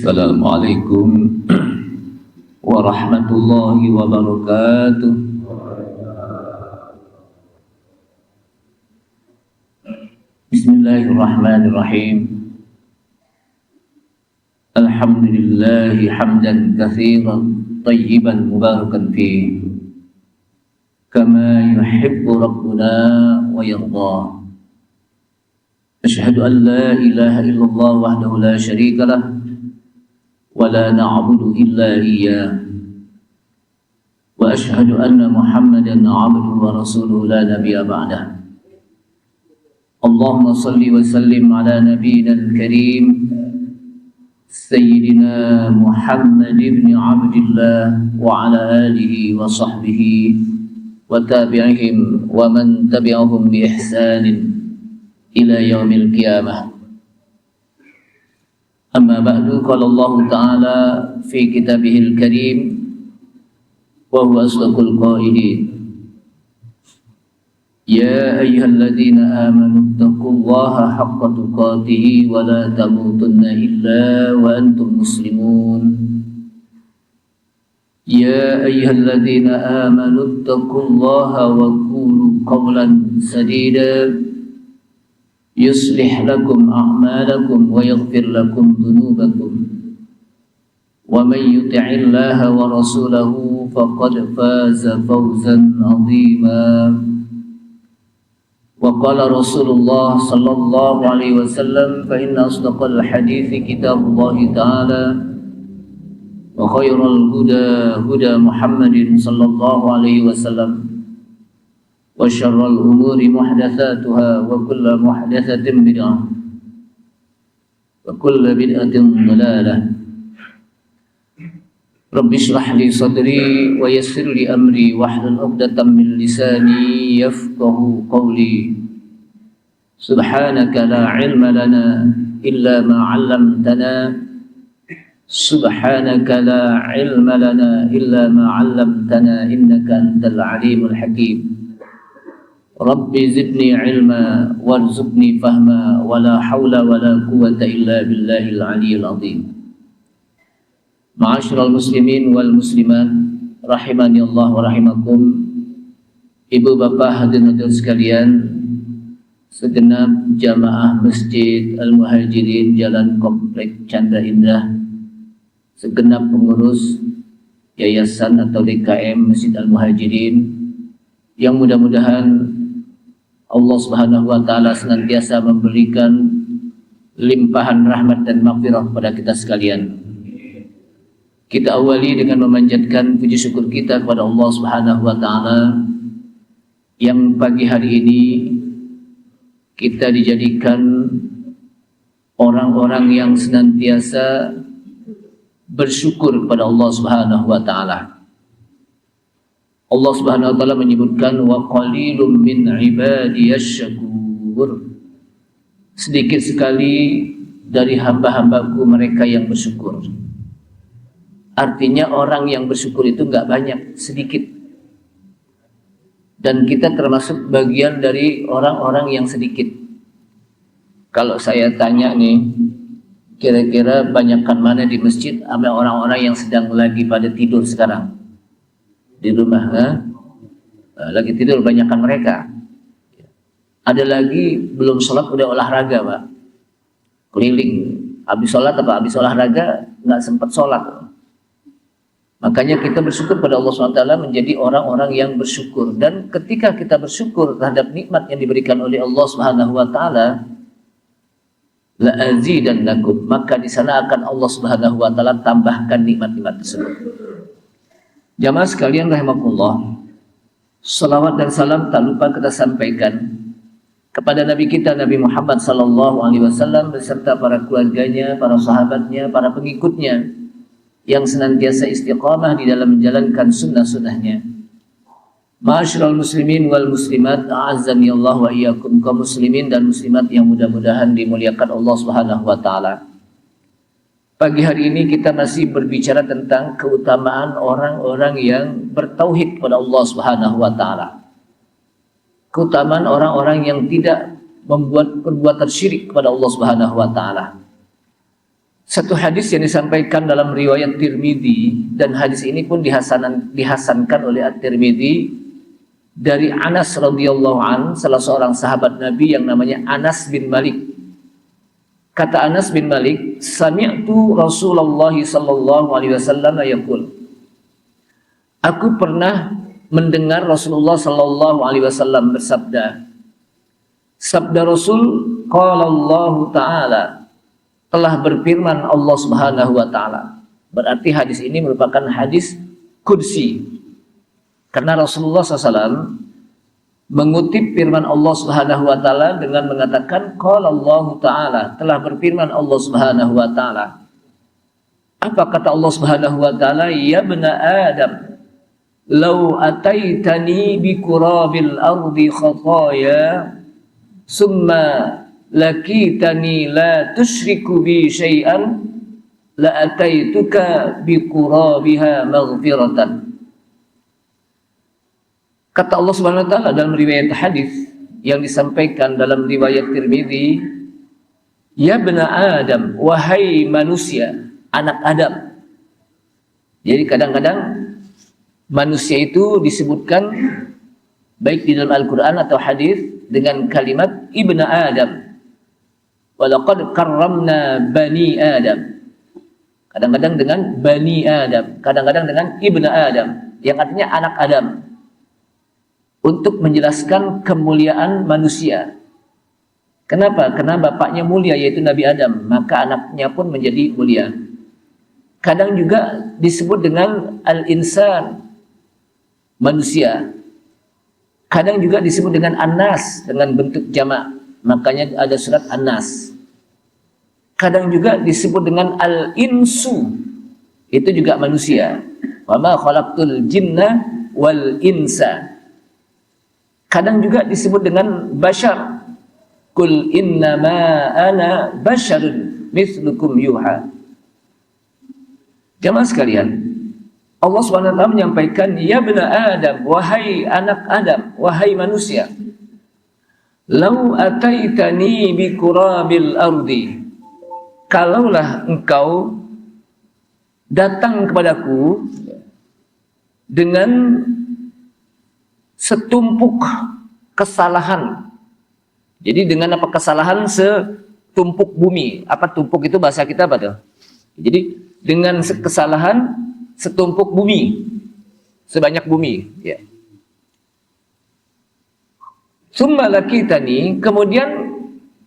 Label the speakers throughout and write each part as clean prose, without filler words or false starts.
Speaker 1: Assalamualaikum warahmatullahi wabarakatuh. Bismillahirrahmanirrahim. Alhamdulillahi hamdan katsiran tayyiban mubarakan fihi kama yuhibbu rabbuna wa yarda. Asyhadu an la ilaha illallah wahdahu la syarika lah wa la na'budu illa iyyah wa asyhadu anna Muhammadan 'abduhu wa rasuluhu la nabiyya ba'dah. Allahumma salli wa sallim ala nabiyyina al-karim sayyidina Muhammad ibn Abdillah wa ala alihi wa sahbihi wa tabi'ihim wa man tabi'ahum bi ihsanin ila yaumil qiyamah. Amma ba'du, qala Allah Ta'ala fi kitabihil karim wa huwa asdaqul qailin. Ya ayyuhalladzina amanu taqullaha haqqa tuqatih wa la tamutunna illa wa antum muslimun. Ya ayyuhalladzina amanu taqullaha wa qulu qawlan sadida yuslih lakum a'malakum wa yaghfir lakum dhunubakum wa man yuti'illaha wa rasulahu faqad faza fawzan 'azima. Wa qala Rasulullah sallallahu alaihi wasallam fa inna asdaqal hadithi kitabullah ta'ala wa khairal huda huda Muhammadin sallallahu alaihi wasallam wa syarrul umuri muhdatsatuha wa kullu muhdatsatin bid'ah wa kullu bid'atin dhalalah. Rabbi shrah li sadri wa yassir li amri wahlul 'uqdatam min lisani yafqahu qawli. Subhanaka la 'ilma lana illa ma 'allamtana. Subhanaka la 'ilma lana illa ma 'allamtana innaka antal 'alimul hakim. Rabbi zidni ilma warzuqni fahma wa la hawla wa la quwwata illa billahil aliyyil azim. Ma'asyiral muslimin wal muslimat rahimani Allah wa rahimakum. Ibu bapak hadirin sekalian, segenap jamaah Masjid Al-Muhajirin Jalan Komplek Chandra Indah, segenap pengurus yayasan atau DKM Masjid Al-Muhajirin, yang mudah-mudahan Allah Subhanahu wa taala senantiasa memberikan limpahan rahmat dan maghfirah kepada kita sekalian. Kita awali dengan memanjatkan puji syukur kita kepada Allah Subhanahu wa taala yang pagi hari ini kita dijadikan orang-orang yang senantiasa bersyukur kepada Allah Subhanahu wa taala. Allah Subhanahu wa taala menyebutkan wa qalilum min ibadiyasy syakur. Sedikit sekali dari hamba-hambaku mereka yang bersyukur. Artinya orang yang bersyukur itu enggak banyak, sedikit. Dan kita termasuk bagian dari orang-orang yang sedikit. Kalau saya tanya nih, kira-kira banyakkan mana di masjid sama orang-orang yang sedang lagi pada tidur sekarang? Di rumah lagi tidur, banyakkan mereka. Ada lagi belum sholat udah olahraga, Pak, keliling. Habis sholat apa habis olahraga nggak sempat sholat. Makanya kita bersyukur pada Allah SWT menjadi orang-orang yang bersyukur. Dan ketika kita bersyukur terhadap nikmat yang diberikan oleh Allah SWT, la azidannakum, maka di sana akan Allah SWT tambahkan nikmat-nikmat tersebut. Jamaah sekalian rahimakumullah, salawat dan salam tak lupa kita sampaikan kepada Nabi kita Nabi Muhammad sallallahu alaihi wasallam beserta para keluarganya, para sahabatnya, para pengikutnya yang senantiasa istiqamah di dalam menjalankan sunnah-sunnahnya. Ma'asyiral muslimin wal muslimat, a'azzani Allah wa iyyakum, kaum muslimin dan muslimat yang mudah-mudahan dimuliakan Allah Subhanahu wa taala. Pagi hari ini kita masih berbicara tentang keutamaan orang-orang yang bertauhid kepada Allah Subhanahu wa taala. Keutamaan orang-orang yang tidak membuat perbuatan syirik kepada Allah Subhanahu wa taala. Satu hadis yang disampaikan dalam riwayat Tirmidzi, dan hadis ini pun dihasankan oleh At-Tirmidzi dari Anas radhiyallahu an, salah seorang sahabat Nabi yang namanya Anas bin Malik. Kata Anas bin Malik, sami'tu Rasulullah sallallahu alaihi wasallam yaqul. Aku pernah mendengar Rasulullah sallallahu alaihi wasallam bersabda. Sabda Rasul, qala Allah Ta'ala, telah berfirman Allah Subhanahu wa taala. Berarti hadis ini merupakan hadis qudsi. Karena Rasulullah SAW mengutip firman Allah Subhanahu wa taala dengan mengatakan qala Allah Ta'ala, telah berfirman Allah Subhanahu wa taala. Apa kata Allah Subhanahu wa taala? Ya bna Adam, law ataitani bi qurabil ardi khataya summa lakitani la tusyriku bi syai'an la ataituka bi qurabiha maghfiratan. Kata Allah Subhanahu wa taala dalam riwayat hadis yang disampaikan dalam riwayat Tirmidzi, ya bna Adam, wahai manusia, anak Adam. Jadi kadang-kadang manusia itu disebutkan baik di dalam Al-Qur'an atau hadis dengan kalimat ibna Adam. Walaqad karramna bani Adam. Kadang-kadang dengan bani Adam, kadang-kadang dengan ibna Adam, yang artinya anak Adam, untuk menjelaskan kemuliaan manusia. Kenapa? Karena bapaknya mulia, yaitu Nabi Adam, maka anaknya pun menjadi mulia. Kadang juga disebut dengan al-insan, manusia. Kadang juga disebut dengan an-nas, dengan bentuk jamak. Makanya ada surat An-Nas. Kadang juga disebut dengan al-insu, itu juga manusia. Wa ma khalaqtul jinna wal insa. Kadang juga disebut dengan bashar. Qul innama ana basharun mithlukum yuha. Jamaah sekalian, Allah SWT menyampaikan, ya bna Adam, wahai anak Adam, wahai manusia, lau ataitani bi qurabil ardi, kalaulah engkau datang kepadaku dengan setumpuk kesalahan. Jadi dengan apa kesalahan? Setumpuk bumi. Apa tumpuk itu bahasa kita apa tuh? Jadi dengan kesalahan setumpuk bumi, sebanyak bumi, ya. Summa lakitani, kemudian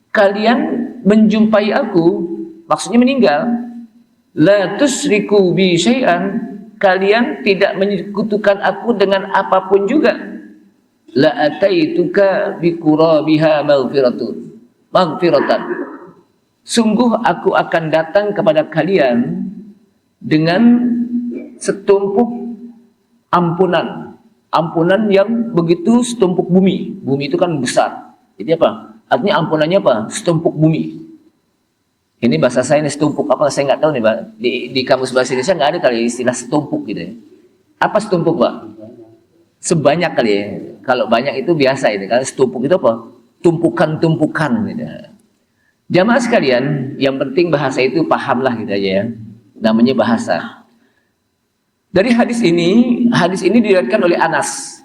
Speaker 1: kalian menjumpai aku, maksudnya meninggal. La tusyriku bi syai'an, kalian tidak menyekutukan aku dengan apapun juga. La ataituka bi qurabiha maghfiratan. Sungguh aku akan datang kepada kalian dengan setumpuk ampunan. Ampunan yang begitu setumpuk bumi. Bumi itu kan besar. Jadi apa? Artinya ampunannya apa? Setumpuk bumi. Ini bahasa saya ini setumpuk apa? Saya nggak tahu nih, Pak. Di kamus bahasa Indonesia nggak ada kali istilah setumpuk gitu ya. Apa setumpuk, Pak? Sebanyak kali ya. Kalau banyak itu biasa itu. Kalau setumpuk itu apa? Tumpukan-tumpukan gitu. Jamaah sekalian, yang penting bahasa itu pahamlah gitu aja ya. Namanya bahasa. Dari hadis ini diriwayatkan oleh Anas.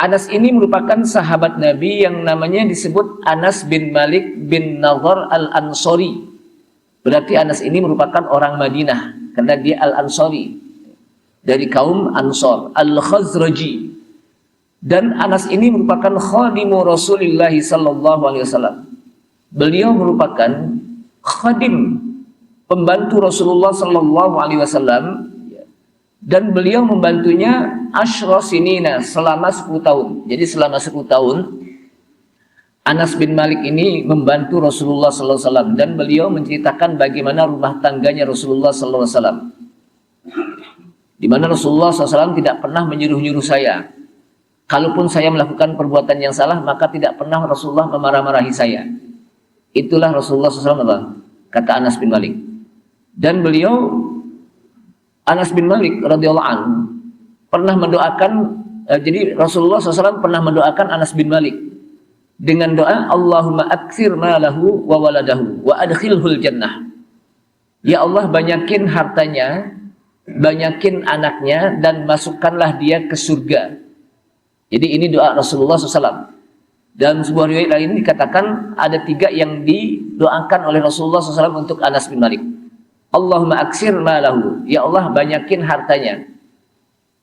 Speaker 1: Anas ini merupakan sahabat Nabi yang namanya disebut Anas bin Malik bin Nadhr al-Ansori. Berarti Anas ini merupakan orang Madinah karena dia al-Ansori, dari kaum Ansor, al-Khazraji. Dan Anas ini merupakan khadimu Rasulullah sallallahu alaihi wasallam. Beliau merupakan khadim, pembantu Rasulullah sallallahu alaihi wasallam. Dan beliau membantunya asyra sinina, selama 10 tahun. Jadi selama 10 tahun Anas bin Malik ini membantu Rasulullah SAW, dan beliau menceritakan bagaimana rumah tangganya Rasulullah SAW, di mana Rasulullah SAW tidak pernah menyuruh-nyuruh saya. Kalaupun saya melakukan perbuatan yang salah, maka tidak pernah Rasulullah memarah-marahi saya. Itulah Rasulullah SAW, kata Anas bin Malik. Dan beliau, Anas bin Malik radhiyallahu anhu, pernah mendoakan, jadi Rasulullah SAW pernah mendoakan Anas bin Malik dengan doa Allahumma aktsir malahu wa waladahu wa adkhilhul jannah. Ya Allah, banyakin hartanya, banyakin anaknya, dan masukkanlah dia ke surga. Jadi ini doa Rasulullah SAW. Dalam sebuah riwayat lain dikatakan ada 3 yang didoakan oleh Rasulullah SAW untuk Anas bin Malik. Allahumma aksir malahu, ya Allah banyakin hartanya.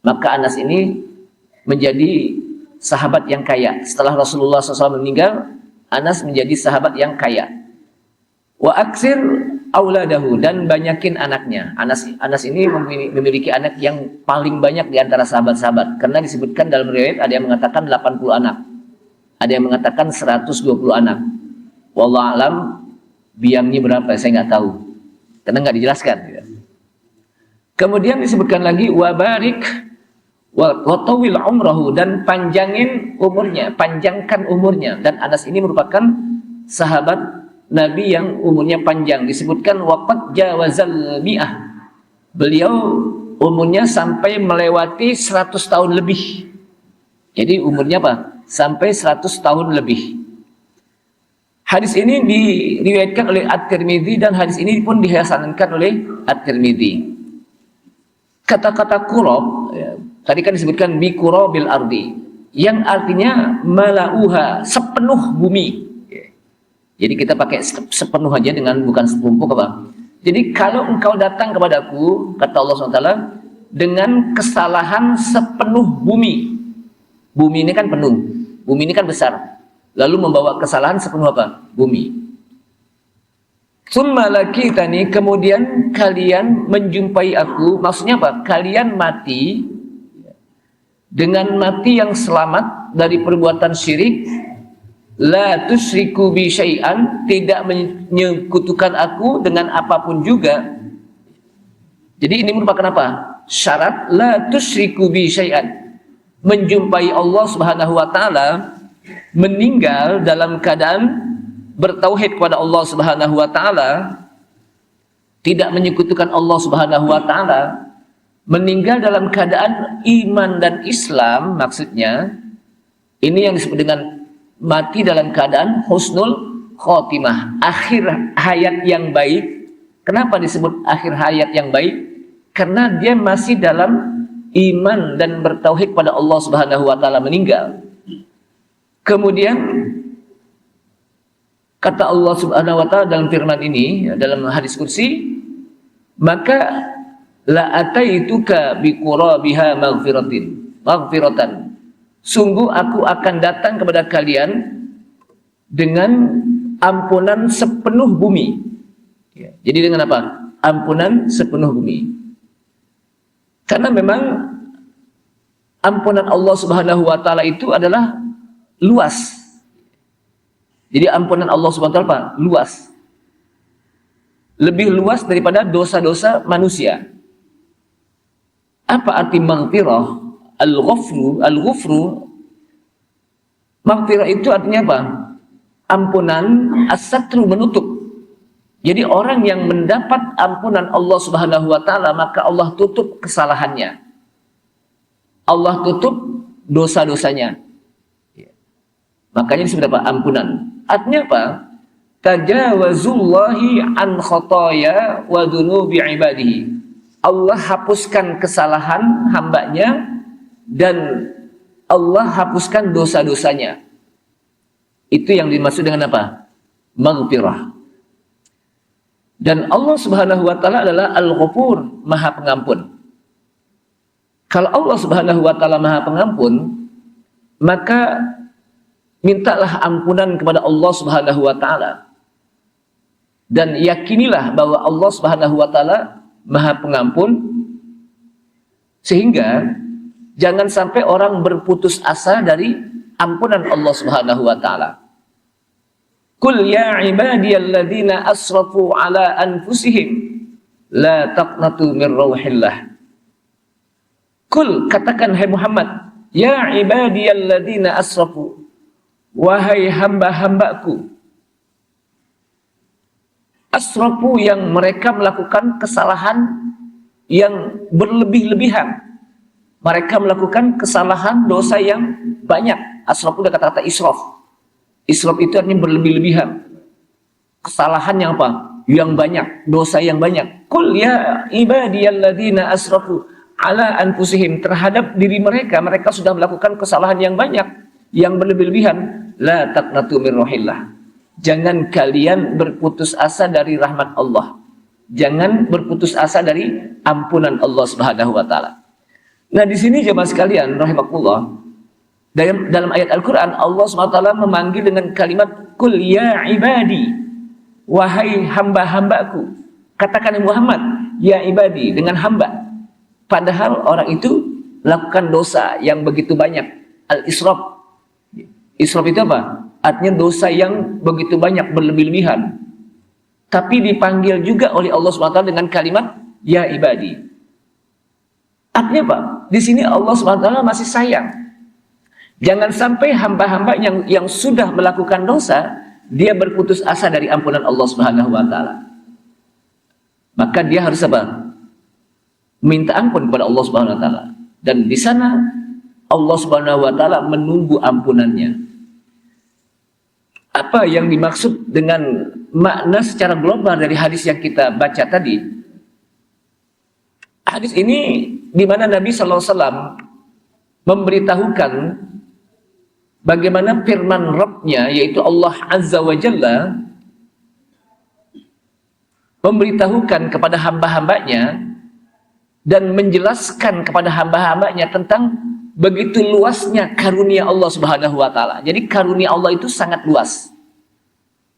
Speaker 1: Maka Anas ini menjadi sahabat yang kaya. Setelah Rasulullah SAW meninggal, Anas menjadi sahabat yang kaya. Wa aksir auladahu, dan banyakin anaknya. Anas ini memiliki anak yang paling banyak di antara sahabat-sahabat. Karena disebutkan dalam riwayat ada yang mengatakan 80 anak. Ada yang mengatakan 120 anak. Wallahu alam biangnya berapa saya nggak tahu. Karena nggak dijelaskan. Kemudian disebutkan lagi wabarik watawil umrahu, dan panjangin umurnya, panjangkan umurnya. Dan Anas ini merupakan sahabat Nabi yang umurnya panjang. Disebutkan waqad jawazal mi'ah, beliau umurnya sampai melewati 100 tahun lebih. Jadi umurnya apa? Sampai 100 tahun lebih. Hadis ini diriwayatkan oleh At-Tirmidzi, dan hadis ini pun dihasankan oleh At-Tirmidzi. Kata-kata kurab, ya, tadi kan disebutkan bi kurabil ardi, yang artinya malauha, sepenuh bumi. Jadi kita pakai sepenuh aja, dengan bukan setumpuk apa. Jadi kalau engkau datang kepadaku, kata Allah SWT, dengan kesalahan sepenuh bumi. Bumi ini kan penuh, bumi ini kan besar. Lalu membawa kesalahan sepenuh apa? Bumi. Tsumma lakitani, kemudian kalian menjumpai aku. Maksudnya apa? Kalian mati dengan mati yang selamat dari perbuatan syirik. La tusyriku bi syai'an, tidak menyekutukan aku dengan apapun juga. Jadi ini merupakan apa? Syarat la tusyriku bi syai'an. Menjumpai Allah Subhanahu wa taala, meninggal dalam keadaan bertauhid kepada Allah Subhanahu wa taala, tidak menyekutukan Allah Subhanahu wa taala, meninggal dalam keadaan iman dan Islam. Maksudnya ini yang disebut dengan mati dalam keadaan husnul khotimah, akhir hayat yang baik. Kenapa disebut akhir hayat yang baik? Karena dia masih dalam iman dan bertauhid pada Allah Subhanahu wa taala, meninggal. Kemudian kata Allah Subhanahu wa taala dalam firman ini, dalam hadis kursi, maka la ataituka bi qurabiha maghfiratan. Sungguh aku akan datang kepada kalian dengan ampunan sepenuh bumi. Jadi dengan apa? Ampunan sepenuh bumi. Karena memang ampunan Allah Subhanahu wa taala itu adalah luas. Jadi ampunan Allah Subhanahu wa taala apa? Luas. Lebih luas daripada dosa-dosa manusia. Apa arti maghfirah? Al-ghufru. Maghfirah itu artinya apa? Ampunan, as-satru, menutup. Jadi orang yang mendapat ampunan Allah Subhanahu wa taala, maka Allah tutup kesalahannya. Allah tutup dosa-dosanya. Makanya disebut apa? Ampunan. Artinya apa? Tajawazullahi an khotoya wa dunubi ibadihi. Allah hapuskan kesalahan hambanya, dan Allah hapuskan dosa-dosanya. Itu yang dimaksud dengan apa? Maghfirah. Dan Allah Subhanahu wa taala adalah Al-Ghafur, Maha Pengampun. Kalau Allah Subhanahu wa taala Maha Pengampun, maka mintalah ampunan kepada Allah Subhanahu wa taala. Dan yakinilah bahwa Allah Subhanahu wa taala Maha Pengampun, sehingga jangan sampai orang berputus asa dari ampunan Allah Subhanahu wa taala. Qul ya ibadiyalladzina asrafu ala anfusihim la taqnatu min rauhillah. Qul, katakan hai Muhammad, ya ibadiyalladzina asrafu, wahai hamba-hambaku. Asrafu, yang mereka melakukan kesalahan yang berlebih-lebihan. Mereka melakukan kesalahan dosa yang banyak. Asrafu udah kata-kata israf. Israf itu artinya berlebih-lebihan. Kesalahan yang apa? yang banyak, dosa yang banyak. Qul ya ibadiyalladzina asrafu ala anfusihim, terhadap diri mereka, mereka sudah melakukan kesalahan yang banyak, yang berlebihan. La taqnatu min rahillah, jangan kalian berputus asa dari rahmat Allah. Jangan berputus asa dari ampunan Allah Subhanahu wa taala. Nah, di sini jemaah sekalian rahimakumullah, dalam ayat Al-Qur'an Allah Subhanahu wa taala memanggil dengan kalimat qul ya ibadi, wahai hamba-hambaku. Katakan Muhammad, ya ibadi, dengan hamba. Padahal orang itu lakukan dosa yang begitu banyak. Al-israf. Israf itu apa? Artinya dosa yang begitu banyak, berlebih-lebihan. Tapi dipanggil juga oleh Allah SWT dengan kalimat ya ibadi. Artinya apa? Di sini Allah SWT masih sayang. Jangan sampai hamba-hamba yang sudah melakukan dosa, dia berputus asa dari ampunan Allah Subhanahu wa taala. Maka dia harus apa? Minta ampun kepada Allah Subhanahu wa taala. Dan di sana Allah Subhanahu wa taala menunggu ampunannya. Apa yang dimaksud dengan makna secara global dari hadis yang kita baca tadi? Hadis ini di mana Nabi sallallahu alaihi wasallam memberitahukan bagaimana firman Rabb-Nya, yaitu Allah Azza wa Jalla, memberitahukan kepada hamba-hambanya dan menjelaskan kepada hamba-hambanya tentang begitu luasnya karunia Allah Subhanahu wa taala. Jadi karunia Allah itu sangat luas.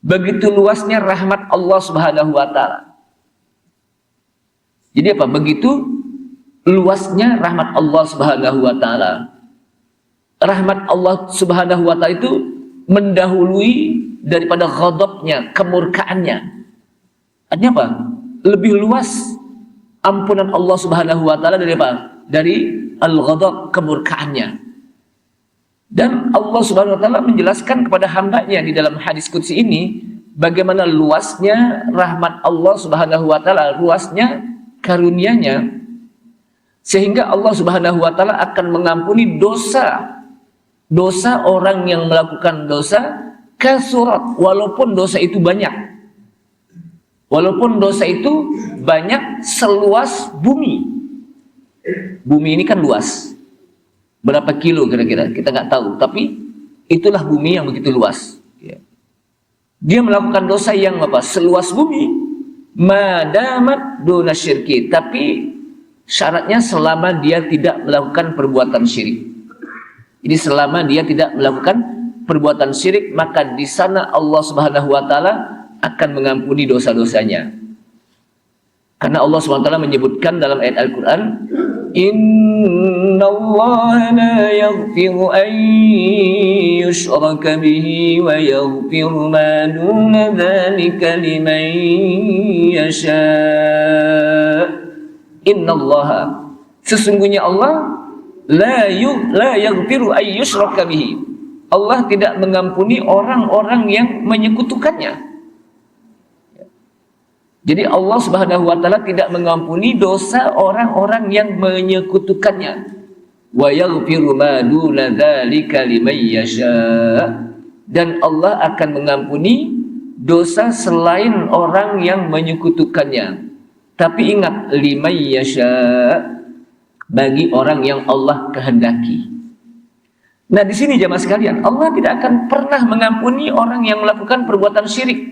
Speaker 1: Begitu luasnya rahmat Allah Subhanahu wa taala. Jadi apa? Begitu luasnya rahmat Allah Subhanahu wa taala. Rahmat Allah Subhanahu wa taala itu mendahului daripada ghadabnya, kemurkaannya. Artinya apa? Lebih luas ampunan Allah Subhanahu wa taala dari apa? Dari al-ghadab, kemurkaannya. Dan Allah Subhanahu wa taala menjelaskan kepada hambanya di dalam hadis qudsi ini bagaimana luasnya rahmat Allah Subhanahu wa taala, luasnya karunia-Nya, sehingga Allah Subhanahu wa taala akan mengampuni dosa orang yang melakukan dosa kasurat, walaupun dosa itu banyak. Walaupun dosa itu banyak seluas bumi. Bumi ini kan luas. Berapa kilo kira-kira? Kita nggak tahu. Tapi itulah bumi yang begitu luas. Dia melakukan dosa yang apa? Seluas bumi. Madamat duna syirki. Tapi syaratnya selama dia tidak melakukan perbuatan syirik. Jadi selama dia tidak melakukan perbuatan syirik, maka di sana Allah Subhanahu wa taala akan mengampuni dosa-dosanya. Karena Allah Subhanahu wa taala menyebutkan dalam ayat Al-Qur'an, innallaha la yaghfiru an yushraka bihi wa yaghfiru ma duna dzalika liman yasha. Innallaha, sesungguhnya Allah la yaghfiru an yushraka bihi. Allah tidak mengampuni orang-orang yang menyekutukannya. Jadi Allah Subhanahu wa taala tidak mengampuni dosa orang-orang yang menyekutukannya. Wa yaghfiru ma duna dzalika liman yasha. Dan Allah akan mengampuni dosa selain orang yang menyekutukannya. Tapi ingat, liman yasha, bagi orang yang Allah kehendaki. Nah, di sini jemaah sekalian, Allah tidak akan pernah mengampuni orang yang melakukan perbuatan syirik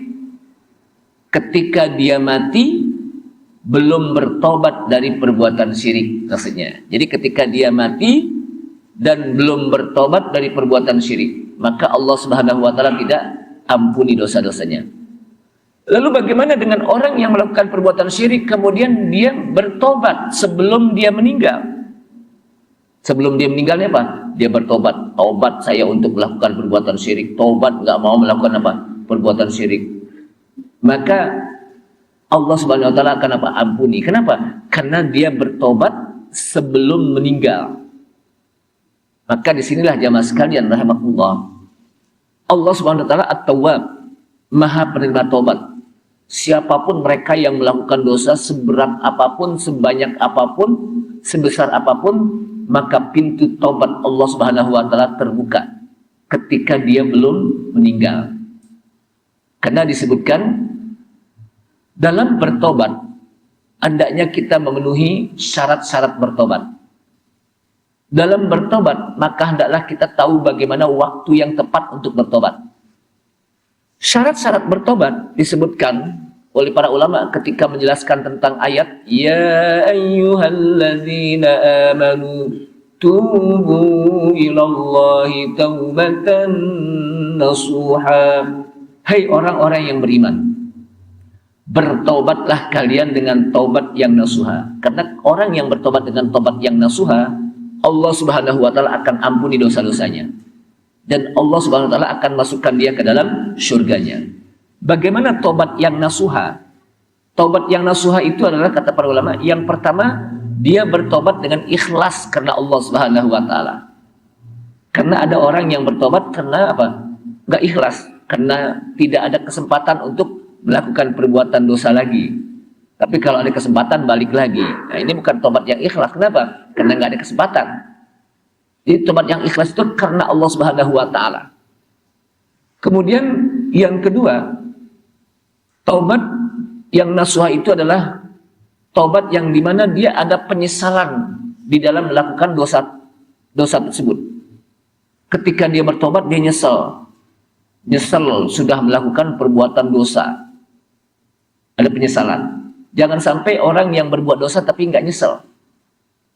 Speaker 1: ketika dia mati belum bertobat dari perbuatan syirik, maksudnya. Jadi ketika dia mati dan belum bertobat dari perbuatan syirik, maka Allah Subhanahu wa taala tidak ampuni dosa-dosanya. Lalu bagaimana dengan orang yang melakukan perbuatan syirik kemudian dia bertobat sebelum dia meninggal? Sebelum dia meninggalnya apa? Dia bertobat. Tobat saya untuk melakukan perbuatan syirik. Tobat, nggak mau melakukan apa? Perbuatan syirik. Maka Allah Subhanahu wa taala akan apa? Ampuni. Kenapa? Karena dia bertobat sebelum meninggal. Maka disinilah jamaah sekalian rahimakumullah, Allah Subhanahu wa taala At-Tawwab, Maha penerima tobat. Siapapun mereka yang melakukan dosa seberat apapun, sebanyak apapun, sebesar apapun, maka pintu tobat Allah Subhanahu wa taala terbuka ketika dia belum meninggal. Karena disebutkan dalam bertobat, hendaknya kita memenuhi syarat-syarat bertobat. Dalam bertobat, maka hendaklah kita tahu bagaimana waktu yang tepat untuk bertobat. Syarat-syarat bertobat disebutkan oleh para ulama ketika menjelaskan tentang ayat Ya ayyuhalladzina amanu tubu ilallahi taubatan nasuha. Hai orang-orang yang beriman, bertobatlah kalian dengan taubat yang nasuha. Karena orang yang bertobat dengan taubat yang nasuha, Allah Subhanahu wa taala akan ampuni dosa-dosanya. Dan Allah Subhanahu wa taala akan masukkan dia ke dalam surganya. Bagaimana taubat yang nasuha? Taubat yang nasuha itu adalah, kata para ulama, yang pertama dia bertobat dengan ikhlas karena Allah Subhanahu wa taala. Karena ada orang yang bertobat karena apa? Enggak ikhlas, karena tidak ada kesempatan untuk melakukan perbuatan dosa lagi. Tapi kalau ada kesempatan balik lagi. Nah, ini bukan tobat yang ikhlas. Kenapa? Karena nggak ada kesempatan. Jadi tobat yang ikhlas itu karena Allah Subhanahu wa taala. Kemudian yang kedua, taubat yang nasuha itu adalah taubat yang dimana dia ada penyesalan di dalam melakukan dosa tersebut. Ketika dia bertobat, dia nyesel sudah melakukan perbuatan dosa. Ada penyesalan. Jangan sampai orang yang berbuat dosa tapi nggak nyesel,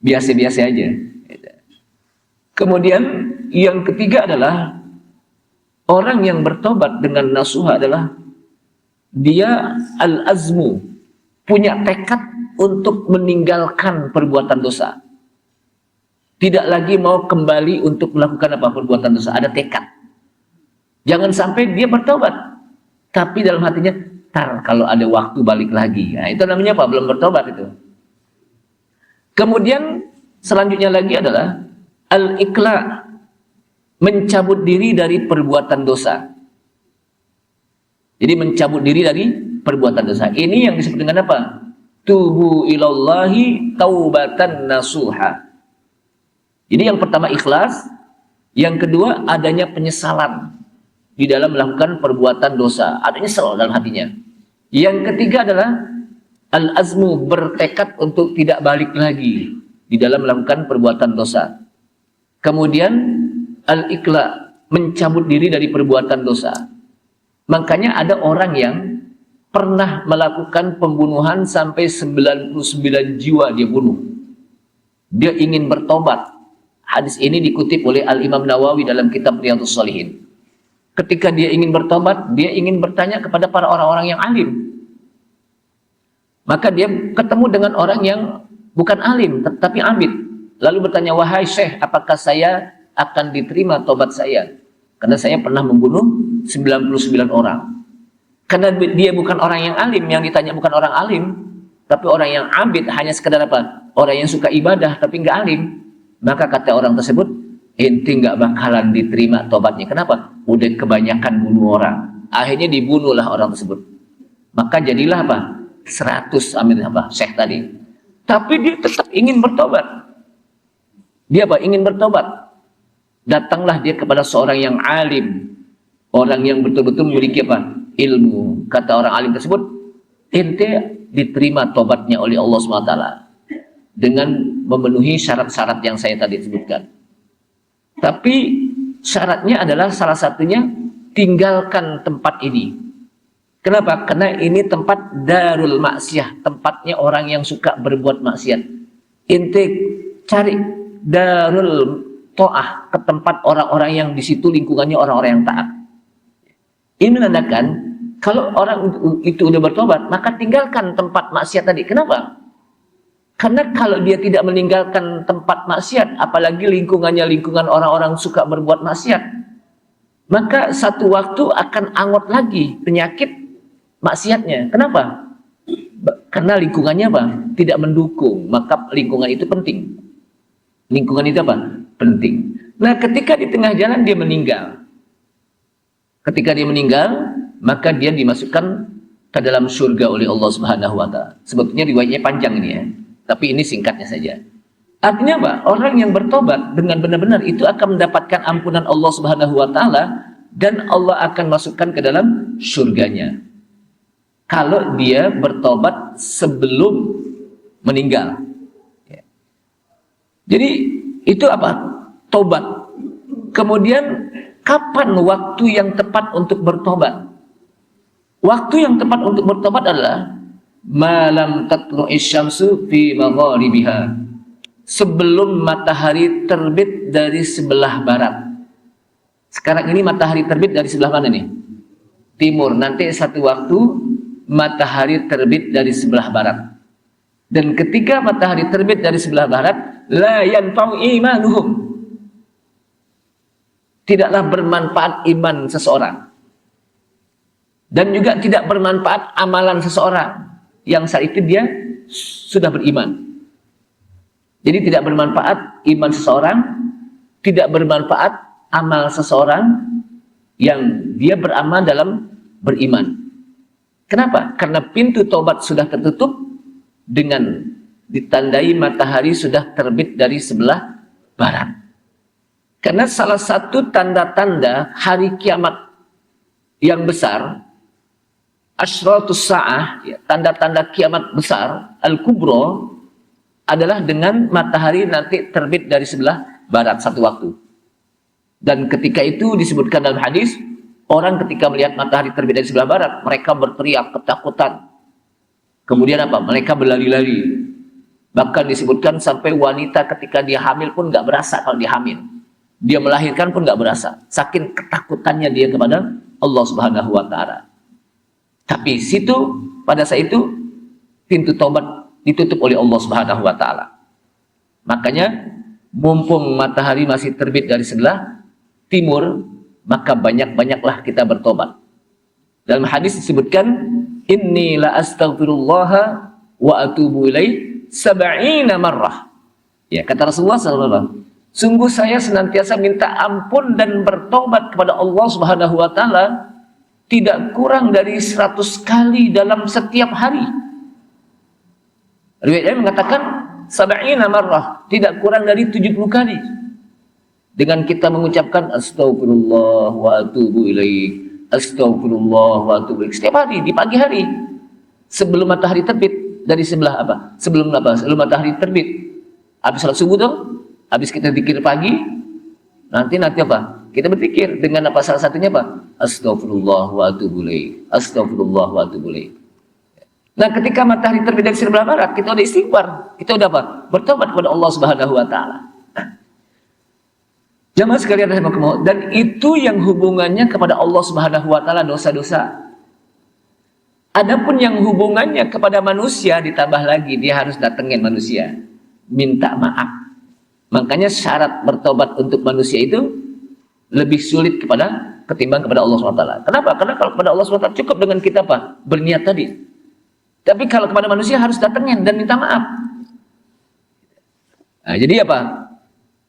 Speaker 1: biasa-biasa aja. Kemudian yang ketiga adalah orang yang bertobat dengan nasuha adalah dia al-azmu, punya tekad untuk meninggalkan perbuatan dosa. Tidak lagi mau kembali untuk melakukan apa perbuatan dosa, ada tekad. Jangan sampai dia bertobat tapi dalam hatinya kalau ada waktu balik lagi. Nah, itu namanya apa? Belum bertobat itu. Kemudian selanjutnya lagi adalah al-ikla, mencabut diri dari perbuatan dosa. Jadi mencabut diri dari perbuatan dosa. Ini yang disebut dengan apa? Tubu ilallahi taubatan nasuha. Jadi yang pertama ikhlas, yang kedua adanya penyesalan di dalam melakukan perbuatan dosa, ada nyesel dalam hatinya. Yang ketiga adalah al-azmu, bertekad untuk tidak balik lagi di dalam melakukan perbuatan dosa. Kemudian al-ikla, mencabut diri dari perbuatan dosa. Makanya ada orang yang pernah melakukan pembunuhan sampai 99 jiwa dia bunuh. Dia ingin bertobat. Hadis ini dikutip oleh Al-Imam Nawawi dalam kitab Riyadhus Shalihin. Ketika dia ingin bertobat, dia ingin bertanya kepada para orang-orang yang alim. Maka dia ketemu dengan orang yang bukan alim, tetapi abid. Lalu bertanya, wahai Syekh, apakah saya akan diterima tobat saya? Karena saya pernah membunuh 99 orang. Karena dia bukan orang yang alim, yang ditanya bukan orang alim, tapi orang yang abid, hanya sekedar apa? Orang yang suka ibadah, tapi nggak alim. Maka kata orang tersebut, ente nggak bakalan diterima tobatnya. Kenapa? Udah kebanyakan bunuh orang. Akhirnya dibunuhlah orang tersebut. Maka jadilah apa? 100 amin apa? Syekh tadi. Tapi dia tetap ingin bertobat. Dia apa? Ingin bertobat. Datanglah dia kepada seorang yang alim. Orang yang betul-betul memiliki apa? Ilmu. Kata orang alim tersebut, ente diterima tobatnya oleh Allah SWT. Dengan memenuhi syarat-syarat yang saya tadi sebutkan. Tapi syaratnya adalah salah satunya tinggalkan tempat ini. Kenapa? Karena ini tempat darul maksiyah, tempatnya orang yang suka berbuat maksiat. Ente cari darul to'ah, ke tempat orang-orang yang di situ lingkungannya orang-orang yang taat. Ini menandakan kalau orang itu udah bertobat, maka tinggalkan tempat maksiat tadi. Kenapa? Karena kalau dia tidak meninggalkan tempat maksiat, apalagi lingkungannya lingkungan orang-orang suka berbuat maksiat, maka satu waktu akan angot lagi penyakit maksiatnya. Kenapa? Karena lingkungannya apa? Tidak mendukung, maka lingkungan itu penting. Lingkungan itu apa? Penting. Nah, ketika di tengah jalan dia meninggal. Ketika dia meninggal, maka dia dimasukkan ke dalam surga oleh Allah Subhanahu wa taala. Sebetulnya riwayatnya panjang ini ya. Tapi ini singkatnya saja. Artinya apa? Orang yang bertobat dengan benar-benar itu akan mendapatkan ampunan Allah Subhanahu wa taala dan Allah akan masukkan ke dalam surganya. kalau dia bertobat sebelum meninggal. Jadi itu apa? Tobat. Kemudian kapan waktu yang tepat untuk bertobat? Waktu yang tepat untuk bertobat adalah malam tatlu'is syamsu fi magharibiha, sebelum matahari terbit dari sebelah barat. Sekarang ini matahari terbit dari sebelah mana nih? Timur. Nanti satu waktu matahari terbit dari sebelah barat. Dan ketika matahari terbit dari sebelah barat, la yanfa'u imanuhum, tidaklah bermanfaat iman seseorang. Dan juga tidak bermanfaat amalan seseorang yang saat itu dia sudah beriman. Jadi tidak bermanfaat iman seseorang, tidak bermanfaat amal seseorang yang dia beramal dalam beriman. Kenapa? Karena pintu taubat sudah tertutup dengan ditandai matahari sudah terbit dari sebelah barat. Karena salah satu tanda-tanda hari kiamat yang besar, asyratus sa'ah, ya, tanda-tanda kiamat besar, al-kubra, adalah dengan matahari nanti terbit dari sebelah barat satu waktu. Dan ketika itu disebutkan dalam hadis, orang ketika melihat matahari terbit dari sebelah barat, mereka berteriak ketakutan. Kemudian apa? Mereka berlari-lari. Bahkan disebutkan sampai wanita ketika dia hamil pun nggak berasa kalau dia hamil. Dia melahirkan pun nggak berasa. Saking ketakutannya dia kepada Allah Subhanahu wa Ta'ala. Tapi pada saat itu pintu taubat ditutup oleh Allah Subhanahu wa Ta'ala. Makanya mumpung matahari masih terbit dari sebelah timur, maka banyak-banyaklah kita bertobat. Dalam hadis disebutkan, inni la astaghfirullah wa atubu ilaih sab'ina marrah. Ya, kata Rasulullah SAW, sungguh saya senantiasa minta ampun dan bertobat kepada Allah Subhanahu wa Ta'ala tidak kurang dari 100 kali dalam setiap hari. Riwayat lain mengatakan sab'ina marrah, tidak kurang dari 70 kali. Dengan kita mengucapkan astagfirullah wa atubu ilaih, astagfirullah wa atubu ilaih setiap hari di pagi hari sebelum matahari terbit dari sebelah apa? Sebelum matahari terbit. Habis salat subuh tuh, habis kita zikir pagi, nanti apa? Kita berpikir dengan apa, salah satunya apa? Astagfirullah wa atubu ilaih, astagfirullah wa atubu ilaih. Nah, ketika matahari terbit dari sebelah barat, kita udah istighfar, kita udah apa? Bertobat kepada Allah Subhanahu wa Ta'ala. Jamaah sekalian rahimakumullah, dan itu yang hubungannya kepada Allah Subhanahu wa Ta'ala dosa-dosa. Adapun yang hubungannya kepada manusia ditambah lagi, dia harus datengin manusia, minta maaf. Makanya syarat bertobat untuk manusia itu lebih sulit ketimbang kepada Allah SWT. Kenapa? Karena kalau kepada Allah SWT cukup dengan kita apa? Berniat tadi. Tapi kalau kepada manusia harus datengin dan minta maaf. Nah, jadi apa?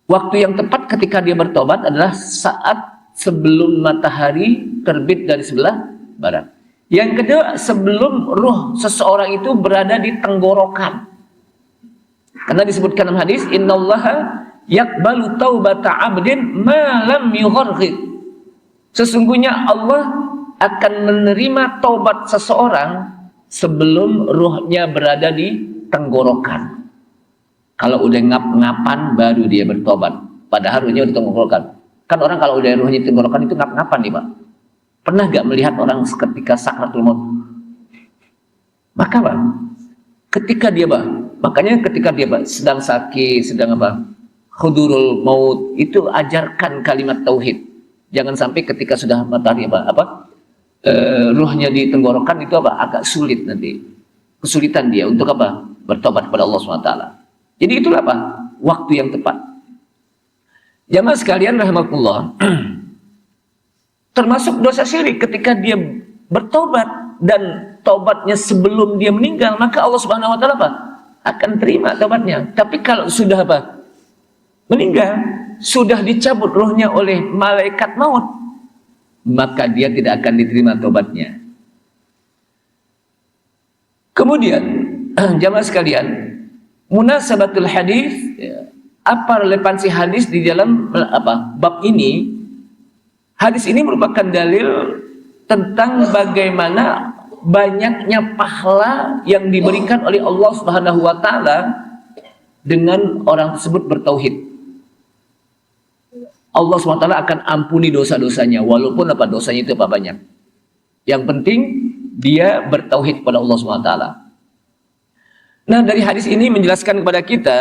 Speaker 1: Waktu yang tepat ketika dia bertobat adalah saat sebelum matahari terbit dari sebelah barat. Yang kedua, sebelum ruh seseorang itu berada di tenggorokan. Karena disebutkan dalam hadis, innallaha yaqbalu taubata 'abdin ma lam yugharghid. Sesungguhnya Allah akan menerima taubat seseorang sebelum ruhnya berada di tenggorokan. Kalau udah ngap-ngapan baru dia bertobat. Padahal ruhnya di tenggorokan. Kan orang kalau udah ruhnya di tenggorokan itu ngap-ngapan nih, Pak. Pernah gak melihat orang ketika sakratul maut? Maka Pak, ketika dia makanya ketika dia sedang sakit, sedang hudurul maut, itu ajarkan kalimat tauhid. Jangan sampai ketika sudah matahari ruhnya di tenggorokan itu agak sulit nanti. Kesulitan dia untuk bertobat kepada Allah SWT. Jadi itulah waktu yang tepat. Jamaah sekalian rahimakumullah, termasuk dosa syirik ketika dia bertobat dan tobatnya sebelum dia meninggal, maka Allah Subhanahu wa Ta'ala akan terima tobatnya. Tapi kalau sudah meninggal, sudah dicabut ruhnya oleh malaikat maut, maka dia tidak akan diterima tobatnya. Kemudian jamaah sekalian, munasabatul hadis, apa relevansi hadis di dalam bab ini? Hadis ini merupakan dalil tentang bagaimana banyaknya pahala yang diberikan oleh Allah Subhanahu wa taala dengan orang tersebut bertauhid. Allah Subhanahu wa taala akan ampuni dosa-dosanya walaupun apa dosanya itu apa banyak. Yang penting dia bertauhid kepada Allah Subhanahu wa taala. Nah, dari hadis ini menjelaskan kepada kita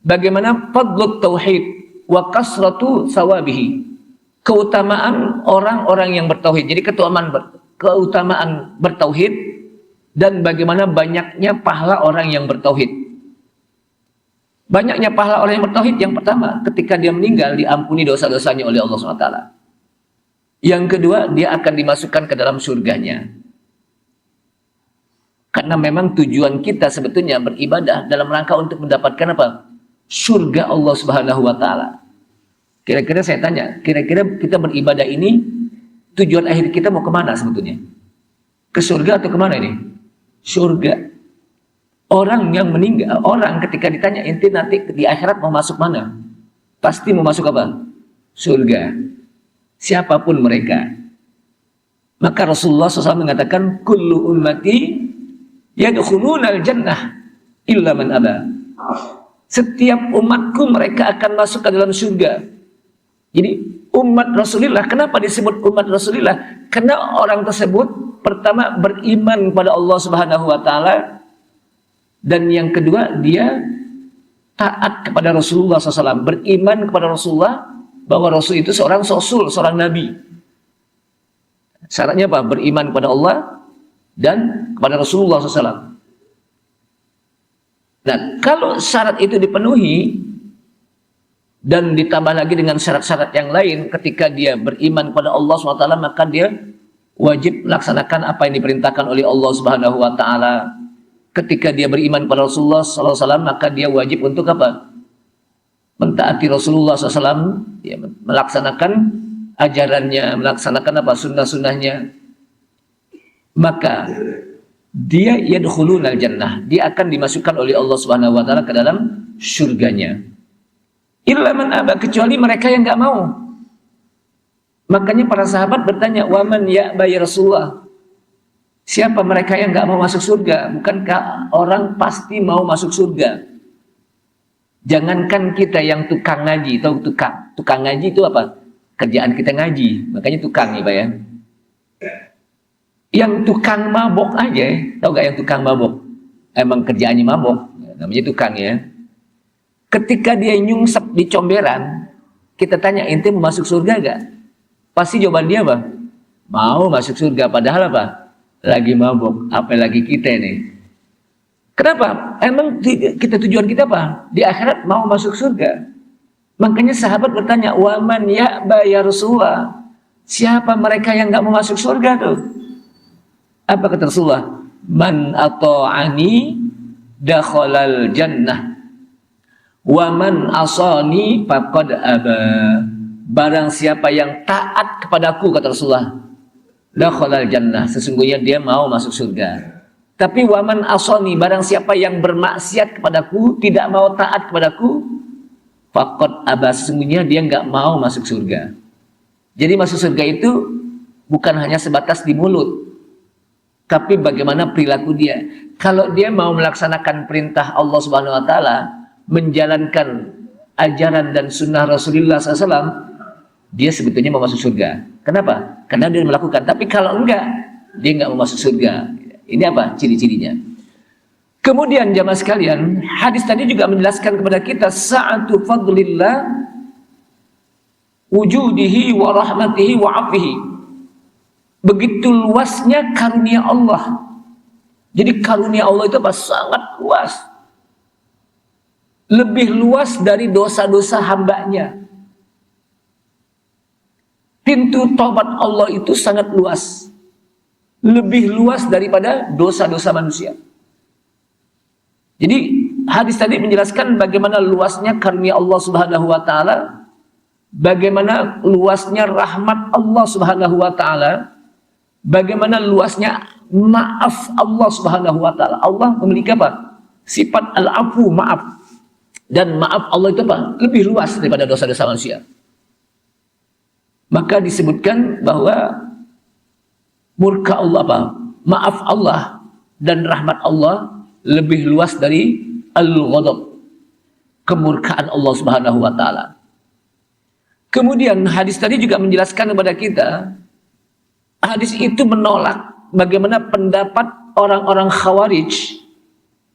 Speaker 1: bagaimana fadlut tauhid wa kasratu sawabihi. Keutamaan orang-orang yang bertauhid. Jadi keutamaan bertauhid dan bagaimana banyaknya pahala orang yang bertauhid. Banyaknya pahala orang yang bertauhid, yang pertama, ketika dia meninggal diampuni dosa-dosanya oleh Allah SWT. Yang kedua, dia akan dimasukkan ke dalam surganya. Karena memang tujuan kita sebetulnya beribadah dalam rangka untuk mendapatkan apa? Surga Allah Subhanahu wa taala. Kira-kira saya tanya, kira-kira kita beribadah ini tujuan akhir kita mau kemana sebetulnya? Ke surga atau kemana ini? Surga. Orang yang meninggal, orang ketika ditanya inti nanti di akhirat mau masuk mana? Pasti mau masuk apa? Surga. Siapapun mereka. Maka Rasulullah SAW mengatakan, kullu ummati yadkhulunal jannah illa man aba. Setiap umatku mereka akan masuk ke dalam surga. Jadi umat Rasulullah, kenapa disebut umat Rasulullah? Karena orang tersebut pertama beriman kepada Allah Subhanahu wa taala, dan yang kedua dia taat kepada Rasulullah SAW, beriman kepada Rasulullah bahwa Rasul itu seorang rasul, seorang nabi. Syaratnya apa? Beriman kepada Allah dan kepada Rasulullah SAW. Nah, kalau syarat itu dipenuhi dan ditambah lagi dengan syarat-syarat yang lain, ketika dia beriman kepada Allah SWT, maka dia wajib melaksanakan apa yang diperintahkan oleh Allah Subhanahu wa taala. Ketika dia beriman kepada Rasulullah SAW, maka dia wajib untuk apa? Mentaati Rasulullah SAW, ya, melaksanakan ajarannya, melaksanakan apa? Sunnah-sunnahnya. Maka dia yadkhulunal jannah, dia akan dimasukkan oleh Allah Subhanahu wa taala ke dalam surganya. Illa man aba, kecuali mereka yang enggak mau. Makanya para sahabat bertanya, "Wa man ya'ba ya Rasulullah?" Siapa mereka yang enggak mau masuk surga? Bukankah orang pasti mau masuk surga? Jangankan kita yang tukang ngaji, tahu tukang ngaji itu apa? Kerjaan kita ngaji, makanya tukang ya Pak ya. Yang tukang mabok aja, tahu gak yang tukang mabok? Emang kerjaannya mabok, namanya tukang ya. Ketika dia nyungsep di comberan, kita tanya, ente mau masuk surga gak? Pasti jawaban dia apa? Mau masuk surga, padahal apa? Lagi mabok, apalagi kita nih. Kenapa? Emang kita tujuan kita apa? Di akhirat mau masuk surga. Makanya sahabat bertanya, waman ya'ba ya Rasulullah? Siapa mereka yang gak mau masuk surga tuh? Apa kata Rasulullah? Man ata'ani dakhalal jannah wa man asani faqad aba. Barang siapa yang taat kepadaku, kata Rasulullah, dakhalal jannah, sesungguhnya dia mau masuk surga. Tapi wa man asani, barang siapa yang bermaksiat kepadaku, tidak mau taat kepadaku, faqad aba, sesungguhnya dia enggak mau masuk surga. Jadi masuk surga itu bukan hanya sebatas di mulut, tapi bagaimana perilaku dia. Kalau dia mau melaksanakan perintah Allah Subhanahu wa taala, menjalankan ajaran dan sunnah Rasulullah SAW, dia sebetulnya mau masuk surga. Kenapa? Karena dia melakukan. Tapi kalau enggak, dia enggak mau masuk surga. Ini apa ciri-cirinya? Kemudian jamaah sekalian, hadis tadi juga menjelaskan kepada kita sa'atu fadlillah wujudihi wa rahmatihi wa afihi. Begitu luasnya karunia Allah. Jadi karunia Allah itu apa? Sangat luas. Lebih luas dari dosa-dosa hambanya. Pintu taubat Allah itu sangat luas. Lebih luas daripada dosa-dosa manusia. Jadi hadis tadi menjelaskan bagaimana luasnya karunia Allah Subhanahu wa taala, bagaimana luasnya rahmat Allah Subhanahu wa taala, bagaimana luasnya maaf Allah Subhanahu wa taala. Allah memiliki apa? Sifat al-afu, maaf. Dan maaf Allah itu apa? Lebih luas daripada dosa-dosa manusia. Maka disebutkan bahwa murka Allah apa? maaf Allah dan rahmat Allah lebih luas dari al-ghadab, kemurkaan Allah Subhanahu wa taala. Kemudian hadis tadi juga menjelaskan kepada kita, hadis itu menolak bagaimana pendapat orang-orang Khawarij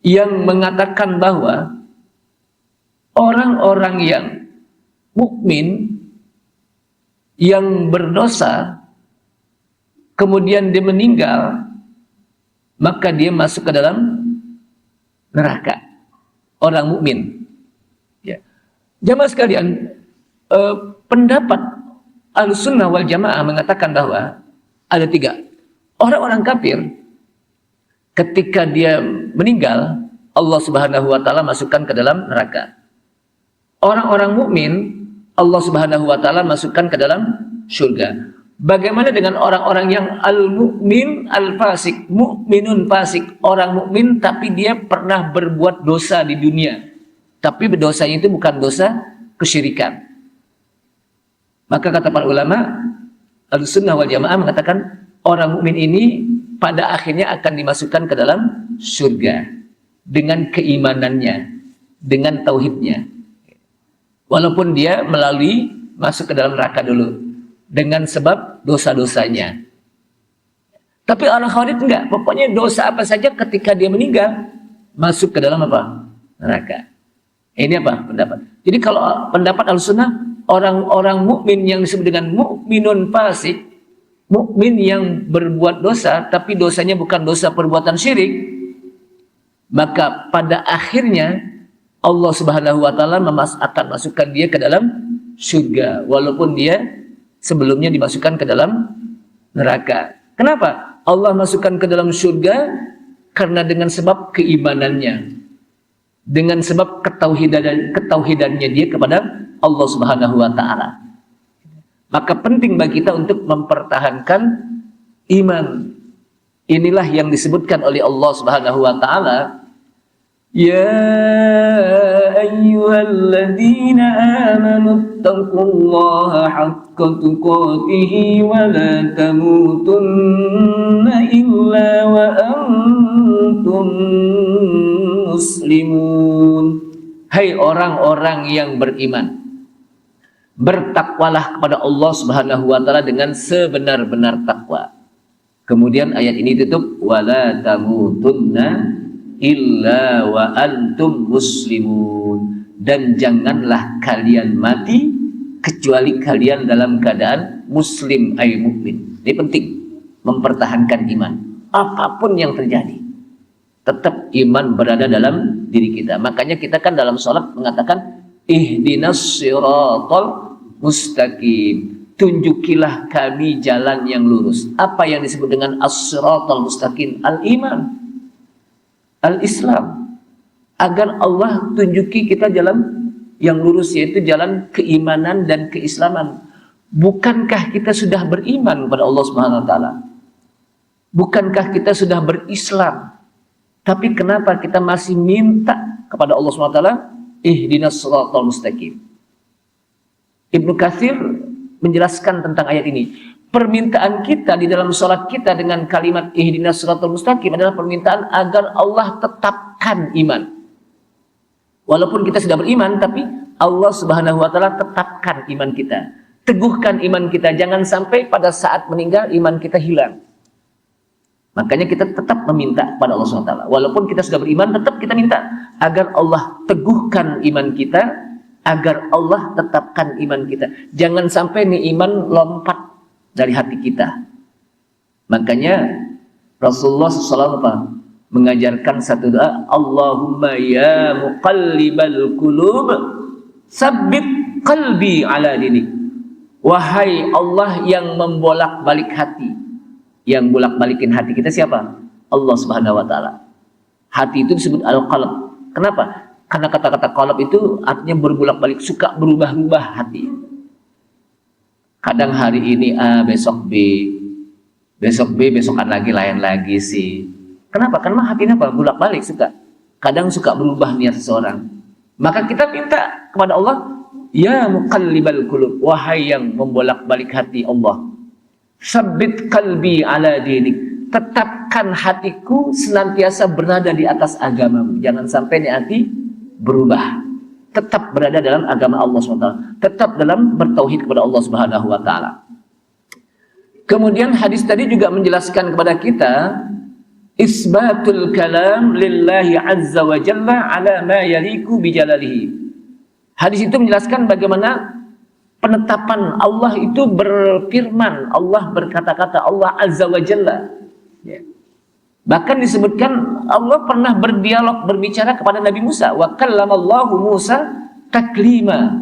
Speaker 1: yang mengatakan bahwa orang-orang yang mukmin yang berdosa kemudian dia meninggal, maka dia masuk ke dalam neraka. Orang mukmin. Ya. Jamaah sekalian, pendapat Ahlussunnah wal Jamaah mengatakan bahwa ada 3. Orang-orang kafir ketika dia meninggal, Allah Subhanahu wa taala masukkan ke dalam neraka. Orang-orang mukmin, Allah Subhanahu wa taala masukkan ke dalam surga. Bagaimana dengan orang-orang yang al-mukmin al-fasik, mukminun fasik, orang mukmin tapi dia pernah berbuat dosa di dunia. Tapi dosanya itu bukan dosa kesyirikan. Maka kata para ulama Ahlussunnah wal Jamaah mengatakan orang mukmin ini pada akhirnya akan dimasukkan ke dalam surga dengan keimanannya, dengan tauhidnya. Walaupun dia melalui masuk ke dalam neraka dulu dengan sebab dosa-dosanya. Tapi orang Khawarij enggak, pokoknya dosa apa saja ketika dia meninggal masuk ke dalam apa? Neraka. Ini apa pendapat? Jadi kalau pendapat Ahlussunnah, orang-orang mukmin yang disebut dengan mukminun fasik, mukmin yang berbuat dosa tapi dosanya bukan dosa perbuatan syirik, maka pada akhirnya Allah Subhanahu wa taala akan masukkan dia ke dalam surga walaupun dia sebelumnya dimasukkan ke dalam neraka. Kenapa? Allah masukkan ke dalam surga karena dengan sebab keimanannya, dengan sebab ketauhidannya dia kepada Allah Subhanahu wa taala. Maka penting bagi kita untuk mempertahankan iman. Inilah yang disebutkan oleh Allah Subhanahu wa taala, ya ayyuhalladzina amanu taqullaha haqqa tuqatih wa la tamutunna illa wa antum muslimun. Hai orang-orang yang beriman, bertakwalah kepada Allah Subhanahu wa taala dengan sebenar-benar takwa. Kemudian ayat ini tutup wala tamutunna illa wa antum muslimun, dan janganlah kalian mati kecuali kalian dalam keadaan muslim ay mukmin. Ini penting, mempertahankan iman. Apapun yang terjadi, tetap iman berada dalam diri kita. Makanya kita kan dalam sholat mengatakan ihdinas siratal mustaqim, tunjukilah kami jalan yang lurus. Apa yang disebut dengan as-siratal mustaqim? Al-iman, al-islam. Agar Allah tunjuki kita jalan yang lurus, yaitu jalan keimanan dan keislaman. Bukankah kita sudah beriman kepada Allah Subhanahu wa taala? Bukankah kita sudah berislam? Tapi kenapa kita masih minta kepada Allah Subhanahu wa taala ihdinas siratal mustaqim? Ibnu Katsir menjelaskan tentang ayat ini. Permintaan kita di dalam sholat kita dengan kalimat ihdinas siratal mustaqim adalah permintaan agar Allah tetapkan iman. Walaupun kita sudah beriman, tapi Allah Subhanahu wa taala tetapkan iman kita. Teguhkan iman kita, jangan sampai pada saat meninggal iman kita hilang. Makanya kita tetap meminta pada Allah Subhanahu wa taala. Walaupun kita sudah beriman, tetap kita minta agar Allah teguhkan iman kita, agar Allah tetapkan iman kita. Jangan sampai nih iman lompat dari hati kita. Makanya Rasulullah SAW mengajarkan satu doa, Allahumma ya muqallibal qulub sabbit qalbi ala dinik. Wahai Allah yang membolak-balik hati. Yang bolak-balikin hati kita siapa? Allah Subhanahu wa taala. Hati itu disebut al-qalb. Kenapa? Karena kata-kata qalb itu artinya berbolak-balik, suka berubah-ubah hati. Kadang hari ini A, besok B. Besok B, besokan lagi lain lagi C. Kenapa? Karena hatinya apa? Bolak-balik suka. Kadang suka berubah niat seseorang. Maka kita minta kepada Allah, ya muqallibal qulub, wahai yang membolak-balik hati Allah. Sabbit qalbi ala dinik, tetapkan tetapkan hatiku senantiasa berada di atas agamamu. Jangan sampai nih hati berubah. Tetap berada dalam agama Allah SWT. Tetap dalam bertauhid kepada Allah Subhanahu wa Ta'ala. Kemudian hadis tadi juga menjelaskan kepada kita isbatul kalam lillahi azza wa jalla ala ma yaliku bijalalihi. Hadis itu menjelaskan bagaimana penetapan Allah itu berfirman, Allah berkata-kata, Allah azza wa jalla. Ya. Bahkan disebutkan Allah pernah berdialog, berbicara kepada Nabi Musa. Wa kallamallahu Musa taklima.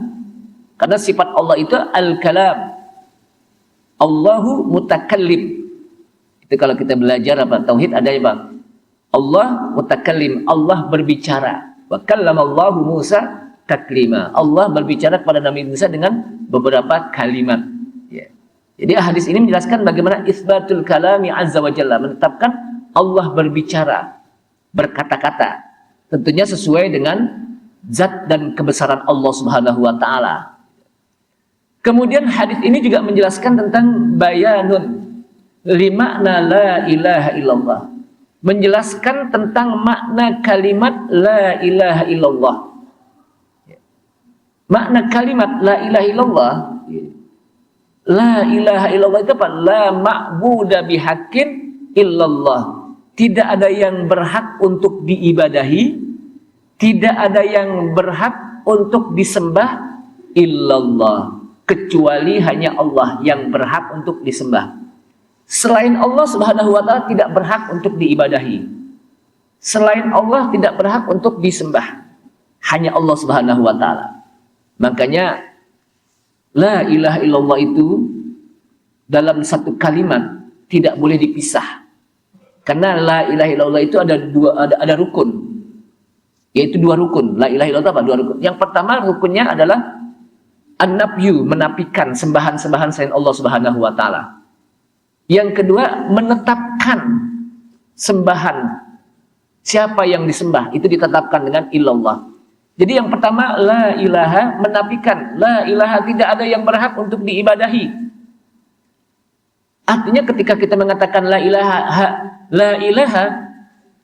Speaker 1: Karena sifat Allah itu al-kalam. Allahu mutakallim. Itu kalau kita belajar apa tauhid ada ya Bang. Allah mutakallim, Allah berbicara. Wa kallamallahu Musa taklima. Allah berbicara kepada Nabi Musa dengan beberapa kalimat. Ya. Jadi hadis ini menjelaskan bagaimana isbatul kalami azza wa jalla, menetapkan Allah berbicara, berkata-kata. Tentunya sesuai dengan zat dan kebesaran Allah Subhanahu wa Ta'ala. Kemudian hadis ini juga menjelaskan tentang bayanun limakna la ilaha illallah. Menjelaskan tentang makna kalimat la ilaha illallah. Makna kalimat la ilaha illallah. La ilaha illallah itu apa? La ma'buda bihaqqin illallah. Tidak ada yang berhak untuk diibadahi, tidak ada yang berhak untuk disembah illallah. Kecuali hanya Allah yang berhak untuk disembah. Selain Allah Subhanahu wa Ta'ala tidak berhak untuk diibadahi. Selain Allah tidak berhak untuk disembah. Hanya Allah Subhanahu wa Ta'ala. Makanya la ilaha illallah itu dalam satu kalimat tidak boleh dipisah. Karena la ilaha illallah itu ada rukun. Yaitu dua rukun. La ilaha illallah apa? Dua rukun. Yang pertama rukunnya adalah an-nafyu, menafikan sembahan-sembahan selain Allah Subhanahu wa Ta'ala. Yang kedua, menetapkan sembahan. Siapa yang disembah itu ditetapkan dengan illallah. Jadi yang pertama la ilaha, menafikan la ilaha, tidak ada yang berhak untuk diibadahi. Artinya ketika kita mengatakan la ilaha,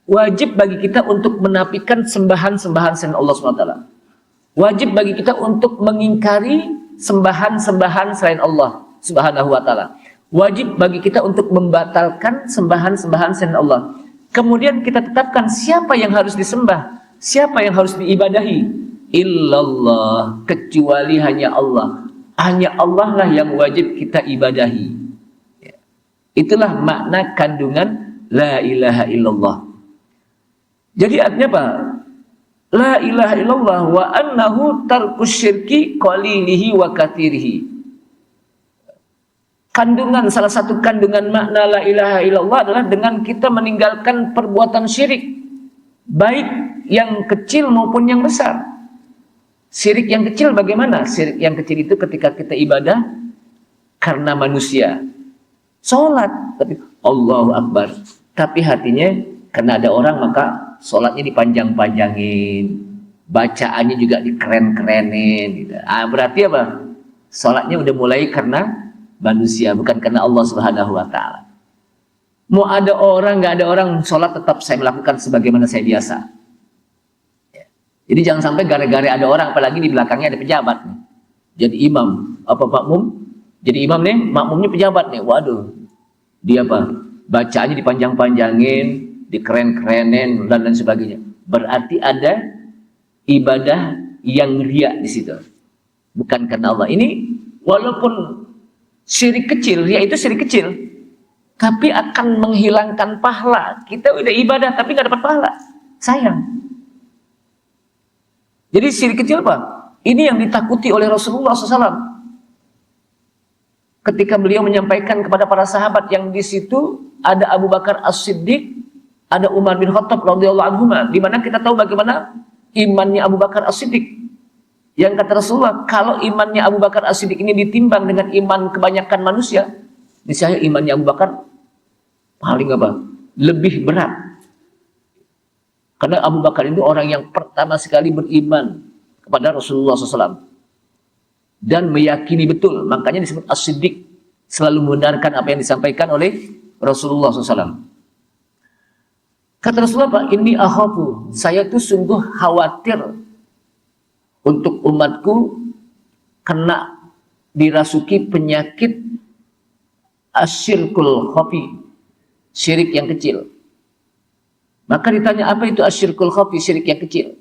Speaker 1: wajib bagi kita untuk menafikan sembahan-sembahan selain Allah Subhanahu wa Ta'ala. Wajib bagi kita untuk mengingkari sembahan-sembahan selain Allah Subhanahu wa Ta'ala. Wajib bagi kita untuk membatalkan sembahan-sembahan selain Allah. Kemudian kita tetapkan siapa yang harus disembah, siapa yang harus diibadahi. Illallah, kecuali hanya Allah. Hanya Allah lah yang wajib kita ibadahi. Ya. Itulah makna kandungan la ilaha illallah. Jadi artinya apa? La ilaha illallah wa annahu tarkus syirki qalilihi wa kathirihi. Kandungan, salah satu kandungan makna la ilaha illallah adalah dengan kita meninggalkan perbuatan syirik, baik yang kecil maupun yang besar. Syirik yang kecil bagaimana? Syirik yang kecil itu ketika kita ibadah karena manusia. Sholat, tapi Allahu Akbar, tapi hatinya karena ada orang maka sholatnya dipanjang-panjangin, bacaannya juga dikeren-kerenin gitu. Berarti apa? Sholatnya udah mulai karena manusia, bukan karena Allah Subhanahu wa Ta'ala. Mau ada orang, nggak ada orang, sholat tetap saya melakukan sebagaimana saya biasa. Ya. Jadi jangan sampai gara-gara ada orang, apalagi di belakangnya ada pejabat nih. Jadi imam, apa makmum? Jadi imam nih, makmumnya pejabat nih. Waduh, dia apa? Bacaannya dipanjang-panjangin, dikeren-kerenin dan lain sebagainya. Berarti ada ibadah yang riya di situ. Bukan karena Allah. Ini walaupun syirik kecil, riya itu syirik kecil, tapi akan menghilangkan pahala. Kita udah ibadah tapi nggak dapat pahala. Sayang. Jadi syirik kecil apa? Ini yang ditakuti oleh Rasulullah SAW. Ketika beliau menyampaikan kepada para sahabat yang di situ ada Abu Bakar As-Siddiq, ada Umar bin Khattab radhiyallahu anhuma, di mana kita tahu bagaimana imannya Abu Bakar As-Siddiq. Yang kata Rasulullah, kalau imannya Abu Bakar As-Siddiq ini ditimbang dengan iman kebanyakan manusia, misalnya imannya Abu Bakar paling apa? Lebih berat. Karena Abu Bakar itu orang yang pertama sekali beriman kepada Rasulullah SAW dan meyakini betul, makanya disebut As-Siddiq, selalu membenarkan apa yang disampaikan oleh Rasulullah SAW. Kata Rasulullah, Pak, ini akhafu, saya tuh sungguh khawatir untuk umatku kena dirasuki penyakit asyirkul khafi, syirik yang kecil. Maka ditanya, apa itu asyirkul khafi, syirik yang kecil?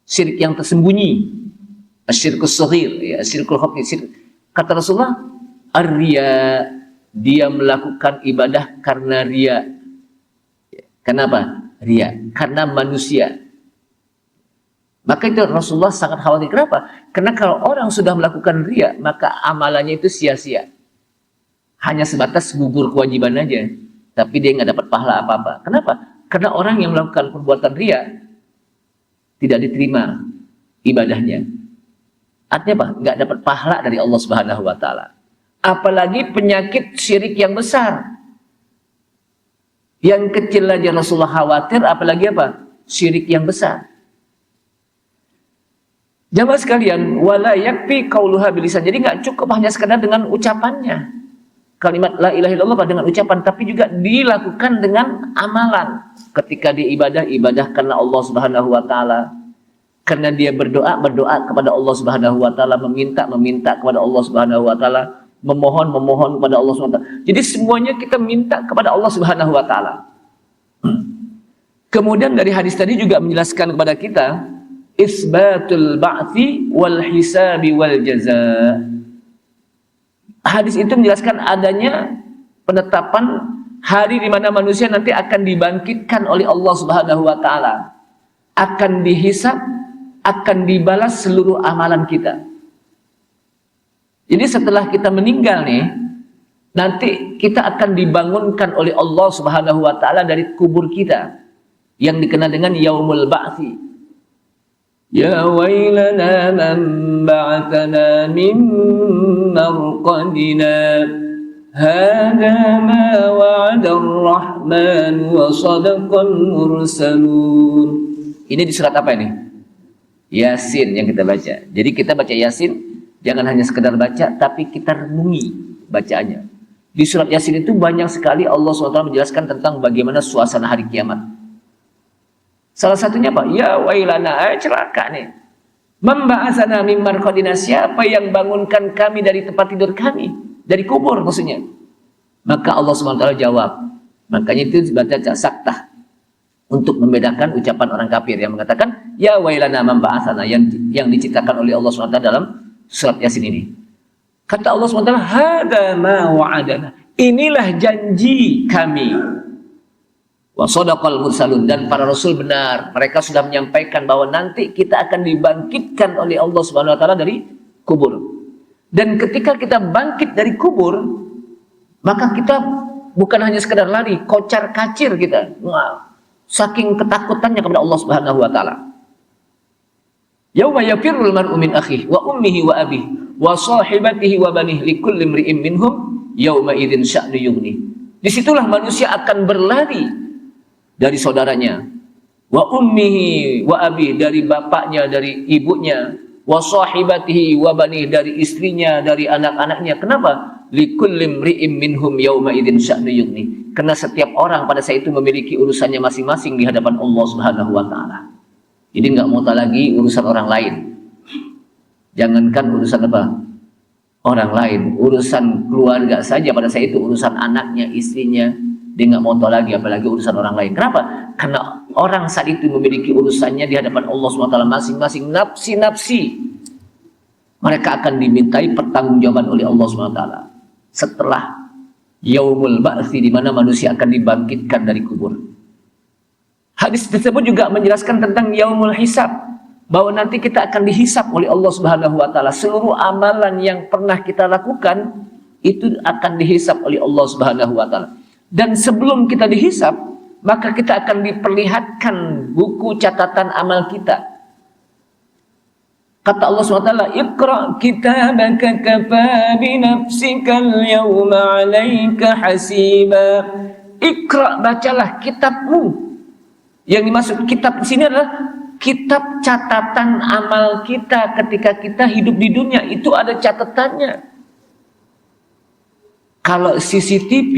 Speaker 1: Syirik yang tersembunyi, asyirkul shaghir, ya, asyirkul khafi, syirik. Kata Rasulullah, ar-riya, dia melakukan ibadah karena riya. Kenapa? Riya, karena manusia. Maka itu Rasulullah sangat khawatir. Kenapa? Karena kalau orang sudah melakukan riya, maka amalannya itu sia-sia. Hanya sebatas gugur kewajiban aja, tapi dia nggak dapat pahala apa-apa. Kenapa? Karena orang yang melakukan perbuatan riya tidak diterima ibadahnya. Artinya apa? Nggak dapat pahala dari Allah Subhanahu wa Ta'ala. Apalagi penyakit syirik yang besar. Yang kecil aja Rasulullah khawatir, apalagi apa? Syirik yang besar. Jamaah sekalian, wala yakfi qauluha bilisan. Jadi nggak cukup hanya sekadar dengan ucapannya. Kalimat la ilaha illallah dengan ucapan, tapi juga dilakukan dengan amalan. Ketika dia ibadah karena Allah Subhanahu wa Ta'ala. Karena dia berdoa kepada Allah Subhanahu wa Ta'ala, meminta kepada Allah Subhanahu wa Ta'ala. Memohon kepada Allah SWT. Jadi semuanya kita minta kepada Allah Subhanahu wa Ta'ala. Kemudian dari hadis tadi juga menjelaskan kepada kita isbatul ba'thi wal hisabi wal jaza. Hadis itu menjelaskan adanya penetapan hari di mana manusia nanti akan dibangkitkan oleh Allah Subhanahu wa Ta'ala, akan dihisab, akan dibalas seluruh amalan kita. Jadi setelah kita meninggal nih, nanti kita akan dibangunkan oleh Allah Subhanahu wa Ta'ala dari kubur kita yang dikenal dengan yaumul ba'thi. Ya wailana man ba'athana min marqadina hadha ma wa'ada ar-rahman wa sadaqal mursalun. Ini di surat apa ini? Yasin yang kita baca. Jadi kita baca Yasin, jangan hanya sekedar baca, tapi kita renungi bacaannya. Di surat Yasin itu banyak sekali Allah SWT menjelaskan tentang bagaimana suasana hari kiamat. Salah satunya apa? Ya wailana, celaka nih. Memba'asana min marqadina, siapa yang bangunkan kami dari tempat tidur kami? Dari kubur maksudnya. Maka Allah SWT jawab. Makanya itu baca saktah. Untuk membedakan ucapan orang kafir yang mengatakan ya wailana memba'asana, yang diciptakan oleh Allah SWT dalam surat Yasin ini. Kata Allah SWT, hada ma wa'adana, inilah janji kami. Wa sadaqal mursalun, dan para rasul benar, mereka sudah menyampaikan bahwa nanti kita akan dibangkitkan oleh Allah Subhanahu wa Ta'ala dari kubur. Dan ketika kita bangkit dari kubur, maka kita bukan hanya sekedar lari, kocar kacir kita. Saking ketakutannya kepada Allah Subhanahu wa Ta'ala. Yauma yafirrul mar'u min akhihi wa ummihi wa abihi wa sahibatihi wa banihi likulli imri'in minhum yauma idzin sya'nu yughni. Disitulah manusia akan berlari dari saudaranya, wa ummihi wa abihi, dari bapaknya, dari ibunya, wa sahibatihi wa banihi, dari istrinya, dari anak-anaknya. Kenapa? Likulli imri'in minhum yauma idzin sya'nu yughni. Karena setiap orang pada saat itu memiliki urusannya masing-masing di hadapan Allah Subhanahu wa Ta'ala. Jadi nggak mau tahu lagi urusan orang lain. Jangankan urusan apa? Orang lain, urusan keluarga saja pada saat itu, urusan anaknya, istrinya, dia nggak mau tahu lagi, apalagi urusan orang lain. Kenapa? Karena orang saat itu memiliki urusannya di hadapan Allah SWT masing-masing, nafsi-nafsi. Mereka akan dimintai pertanggungjawaban oleh Allah SWT setelah yaumul ba'thi, di mana manusia akan dibangkitkan dari kubur. Hadis tersebut juga menjelaskan tentang yaumul hisab, bahwa nanti kita akan dihisab oleh Allah Subhanahu wa Ta'ala. Seluruh amalan yang pernah kita lakukan itu akan dihisab oleh Allah Subhanahu wa Ta'ala. Dan sebelum kita dihisab, maka kita akan diperlihatkan buku catatan amal kita. Kata Allah SWT, Iqra kitabaka kafa binafsikal yawma alaika hasiba. Iqra, bacalah kitabmu. Yang dimaksud kitab di sini adalah kitab catatan amal kita ketika kita hidup di dunia. Itu ada catatannya. Kalau CCTV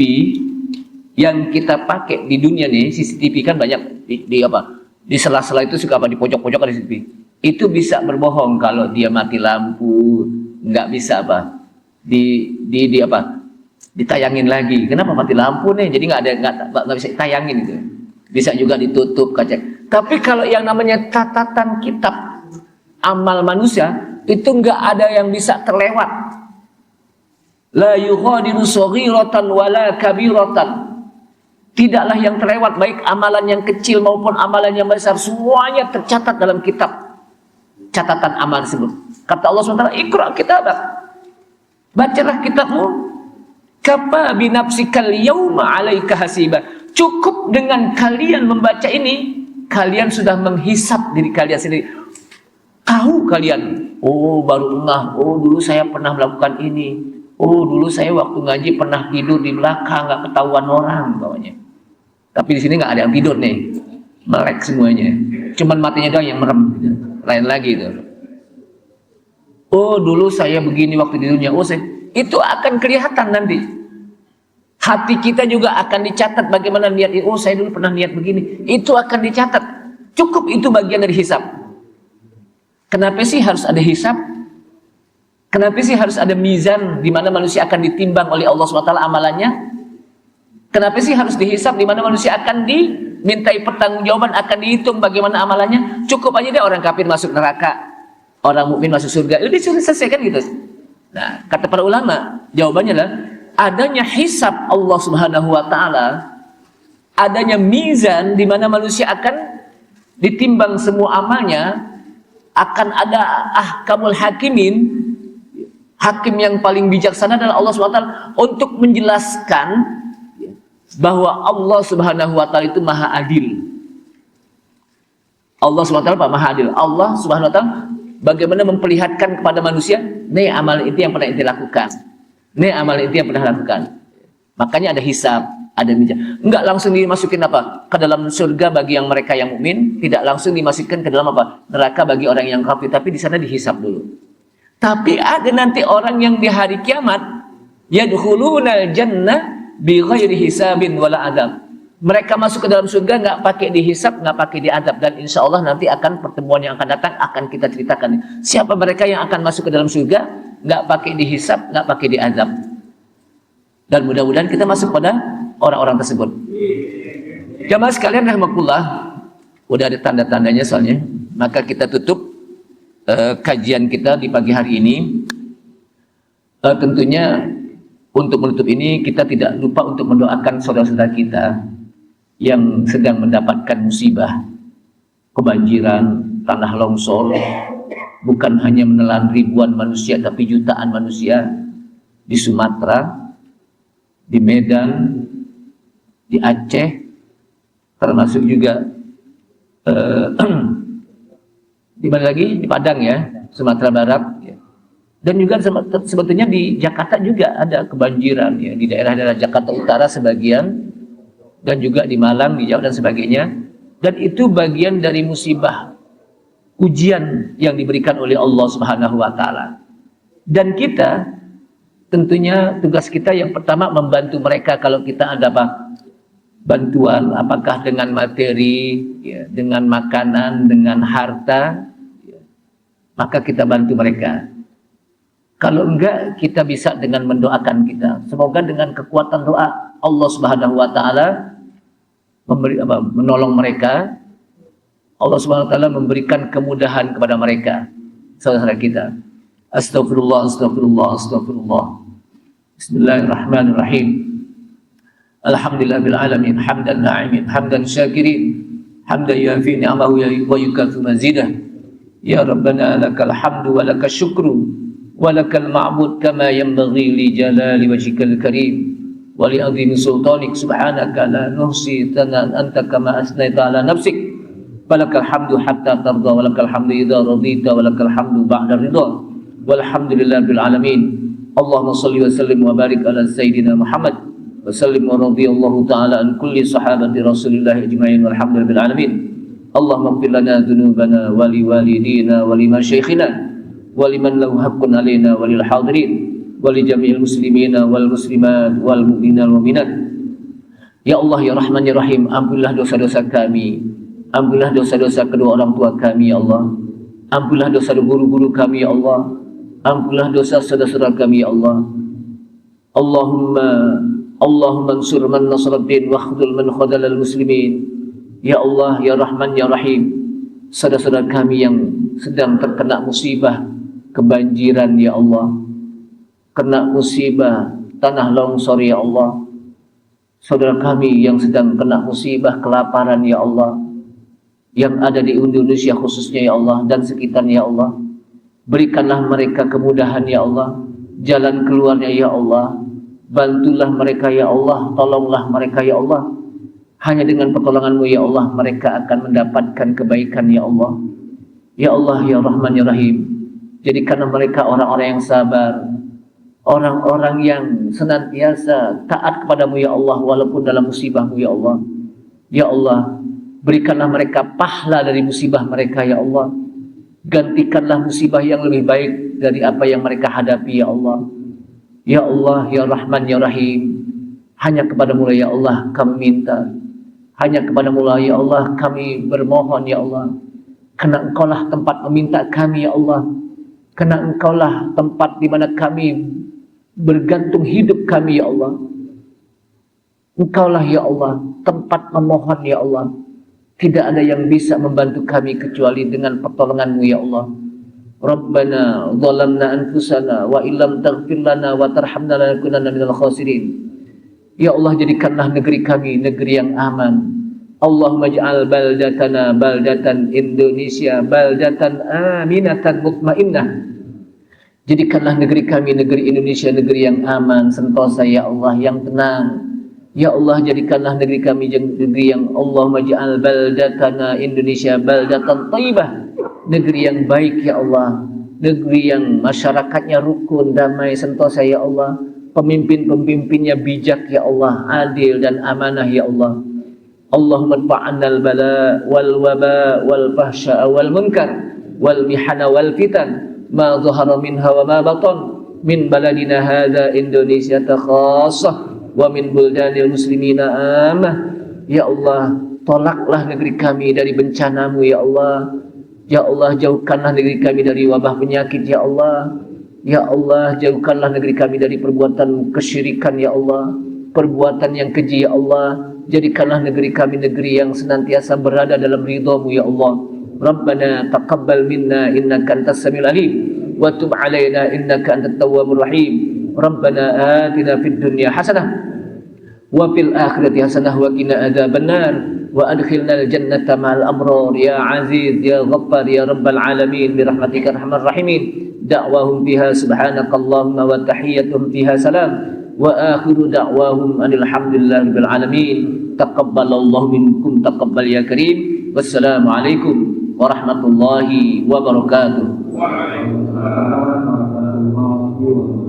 Speaker 1: yang kita pakai di dunia nih, CCTV kan banyak di apa? Di sela-sela itu suka apa, di pojok-pojok ada CCTV. Itu bisa berbohong kalau dia mati lampu, nggak bisa apa? Di apa? Ditayangin lagi. Kenapa mati lampu nih? Jadi nggak bisa ditayangin gitu. Bisa juga ditutup kaca. Tapi kalau yang namanya catatan kitab amal manusia itu nggak ada yang bisa terlewat. La yughadiru saghiratan wala kabiratan. Tidaklah yang terlewat, baik amalan yang kecil maupun amalan yang besar, semuanya tercatat dalam kitab catatan amal tersebut. Kata Allah SWT, "Iqra kitabak." Bacalah kitabmu. Kafa bi nafsikal yauma 'alaika hasiba. Cukup dengan kalian membaca ini, kalian sudah menghisap diri kalian sendiri. Tahu kalian, oh baru ngah, oh dulu saya pernah melakukan ini, oh dulu saya waktu ngaji pernah tidur di belakang, nggak ketahuan orang bawahnya. Tapi di sini nggak ada yang tidur nih, melek semuanya, cuman matanya doang yang merem, lain lagi itu. Oh dulu saya begini waktu di dunia, oh itu akan kelihatan nanti. Hati kita juga akan dicatat bagaimana niat, oh saya dulu pernah niat begini, itu akan dicatat. Cukup itu bagian dari hisab. Kenapa sih harus ada hisab? Kenapa sih harus ada mizan di mana manusia akan ditimbang oleh Allah SWT amalannya? Kenapa sih harus dihisab di mana manusia akan dimintai pertanggungjawaban, akan dihitung bagaimana amalannya? Cukup aja deh orang kafir masuk neraka, orang mukmin masuk surga. Udah selesai kan gitu. Nah, kata para ulama, jawabannya lah adanya hisab Allah Subhanahu wa taala, adanya mizan di mana manusia akan ditimbang semua amalnya, akan ada ahkamul hakimin, hakim yang paling bijaksana adalah Allah SWT untuk menjelaskan bahwa Allah Subhanahu wa taala itu maha adil. Allah SWT maha adil. Allah Subhanahu wa taala bagaimana memperlihatkan kepada manusia, nih amal itu yang pernah ente lakukan, nih amal itu yang pernah lakukan. Makanya ada hisab, ada mizan. Enggak langsung dimasukin apa? Ke dalam surga bagi yang mereka yang mukmin, tidak langsung dimasukkan ke dalam apa? Neraka bagi orang yang kafir, tapi di sana dihisab dulu. Tapi ada nanti orang yang di hari kiamat yadkhulunal jannah bighairi hisabin wala adab. Mereka masuk ke dalam surga nggak pakai dihisab, nggak pakai diadab, dan insya Allah nanti akan pertemuan yang akan datang akan kita ceritakan siapa mereka yang akan masuk ke dalam surga nggak pakai dihisab, nggak pakai diadab. Dan mudah-mudahan kita masuk pada orang-orang tersebut. Jamaah sekalian rahimakumullah, udah ada tanda-tandanya soalnya. Maka kita tutup kajian kita di pagi hari ini. Tentunya untuk menutup ini kita tidak lupa untuk mendoakan saudara-saudara kita yang sedang mendapatkan musibah, kebanjiran, tanah longsor, bukan hanya menelan ribuan manusia tapi jutaan manusia di Sumatera, di Medan, di Aceh, termasuk juga di mana lagi? Di Padang ya, Sumatera Barat ya. Dan juga sebetulnya di Jakarta juga ada kebanjiran ya, di daerah-daerah Jakarta Utara sebagian, dan juga di Malang, di Jawa dan sebagainya. Dan itu bagian dari musibah, ujian yang diberikan oleh Allah Subhanahu wa taala. Dan kita tentunya tugas kita yang pertama membantu mereka kalau kita ada apa? Bantuan, apakah dengan materi, ya, dengan makanan, dengan harta, ya, maka kita bantu mereka. Kalau enggak, kita bisa dengan mendoakan kita. Semoga dengan kekuatan doa Allah Subhanahu wa taala menolong mereka. Allah Subhanahu wa taala memberikan kemudahan kepada mereka, saudara kita. Astagfirullah, astagfirullah, astagfirullah. Bismillahirrahmanirrahim. Alhamdulillahil alamin, hamdan na'imin, hamdan syakirin, hamdan yafi ni'amahu wa yukafi mazidah. Ya Rabbana lakal hamdu wa lakal syukru wa lakal ma'bud kama yanbaghi li jalali wajhikal karim wa li azimi sultanik. Subhanaka la nuhsi thanan anta kama asnaita ala nafsik. Walakal hamdu hatta tarda, walakal hamdu idza radita, walakal hamdu ba'da ridha. Walhamdulillahil alamin. Allahumma shalli wa sallim wa barik ala sayyidina Muhammad wa sallim wa radiyallahu ta'ala an kulli sahabati Rasulillah ajma'in walhamdulillahil alamin. Allahumma ighfir lana dhunubana wa li walidina wa li masyayikhina wa liman lahu haqqun alaina wa lil hadirin wa li jami'il muslimina wal muslimat wal mu'minina wal mu'minat Ya Allah ya Rahman ya Rahim, ampunilah dosa-dosa kami, ampunilah dosa-dosa kedua orang tua kami ya Allah, ampunilah dosa guru-guru kami ya Allah, ampunilah dosa saudara-saudara kami ya Allah. Allahumma ansur man nasraddin wa khudul man khadalal muslimin. Ya Allah ya Rahman ya Rahim, saudara-saudara kami yang sedang terkena musibah kebanjiran ya Allah, kena musibah tanah longsor ya Allah, saudara kami yang sedang kena musibah kelaparan ya Allah, yang ada di Indonesia khususnya ya Allah dan sekitarnya ya Allah, berikanlah mereka kemudahan ya Allah, jalan keluarnya ya Allah, bantulah mereka ya Allah, tolonglah mereka ya Allah. Hanya dengan pertolongan-Mu ya Allah mereka akan mendapatkan kebaikan ya Allah. Ya Allah ya Rahman ya Rahim, jadikanlah mereka orang-orang yang sabar, orang-orang yang senantiasa taat kepadamu ya Allah walaupun dalam musibahmu ya Allah. Ya Allah, berikanlah mereka pahala dari musibah mereka ya Allah. Gantikanlah musibah yang lebih baik dari apa yang mereka hadapi ya Allah. Ya Allah ya Rahman ya Rahim, hanya kepadamu ya Allah kami minta, hanya kepadamu ya Allah kami bermohon ya Allah. Karena Engkaulah tempat meminta kami ya Allah, karena Engkaulah tempat di mana kami bergantung hidup kami ya Allah. Engkaulah ya Allah tempat memohon ya Allah. Tidak ada yang bisa membantu kami kecuali dengan pertolongan-Mu ya Allah. Rabbana zalamna anfusana wa illam taghfir lana wa tarhamna lanakunanna minal khasirin. Ya Allah, jadikanlah negeri kami negeri yang aman. Allahumma ij'al baldatana baldatan Indonesia baldatan aminatan mutmainnah. Jadikanlah negeri kami negeri Indonesia negeri yang aman, sentosa ya Allah, yang tenang. Ya Allah, jadikanlah negeri kami negeri yang Allahumma ij'al baldatana Indonesia baldatan thayyibah, negeri yang baik ya Allah, negeri yang masyarakatnya rukun, damai, sentosa ya Allah, pemimpin-pemimpinnya bijak ya Allah, adil dan amanah ya Allah. Allahumma adfa'anna al-bala wal waba wal fahsya wal munkar wal mihana wal fitan ma dhahara minha wa ma batan min baladina hadha Indonesia khassah wa min buldanil muslimina amah. Ya Allah, tolaklah negeri kami dari bencana-Mu ya Allah. Ya Allah, jauhkanlah negeri kami dari wabah penyakit ya Allah. Ya Allah, jauhkanlah negeri kami dari perbuatan kesyirikan ya Allah, perbuatan yang keji ya Allah. Jadikanlah negeri kami negeri yang senantiasa berada dalam ridha-Mu ya Allah. Rabbana taqabbal minna innaka antas samiul alim wa tub alaina innaka antat tawwabur rahim. Rabbana atina fid dunya hasanah wa fil akhirati hasanah wa qina adzabannar wa adkhilnal jannata ma'al abrar ya aziz ya ghaffar ya rabbal alamin bi rahmatika arhamar rahimin. Da'wahum fiha subhanakallahumma wa tahiyyatuhum fiha salam wa akhiru da'wahum alhamdulillahi rabbil alamin. Taqabbalallahu minkum taqabbal ya karim. Wassalamu alaikum warahmatullahi wabarakatuh. Waalaikumsalam warahmatullahi wabarakatuh.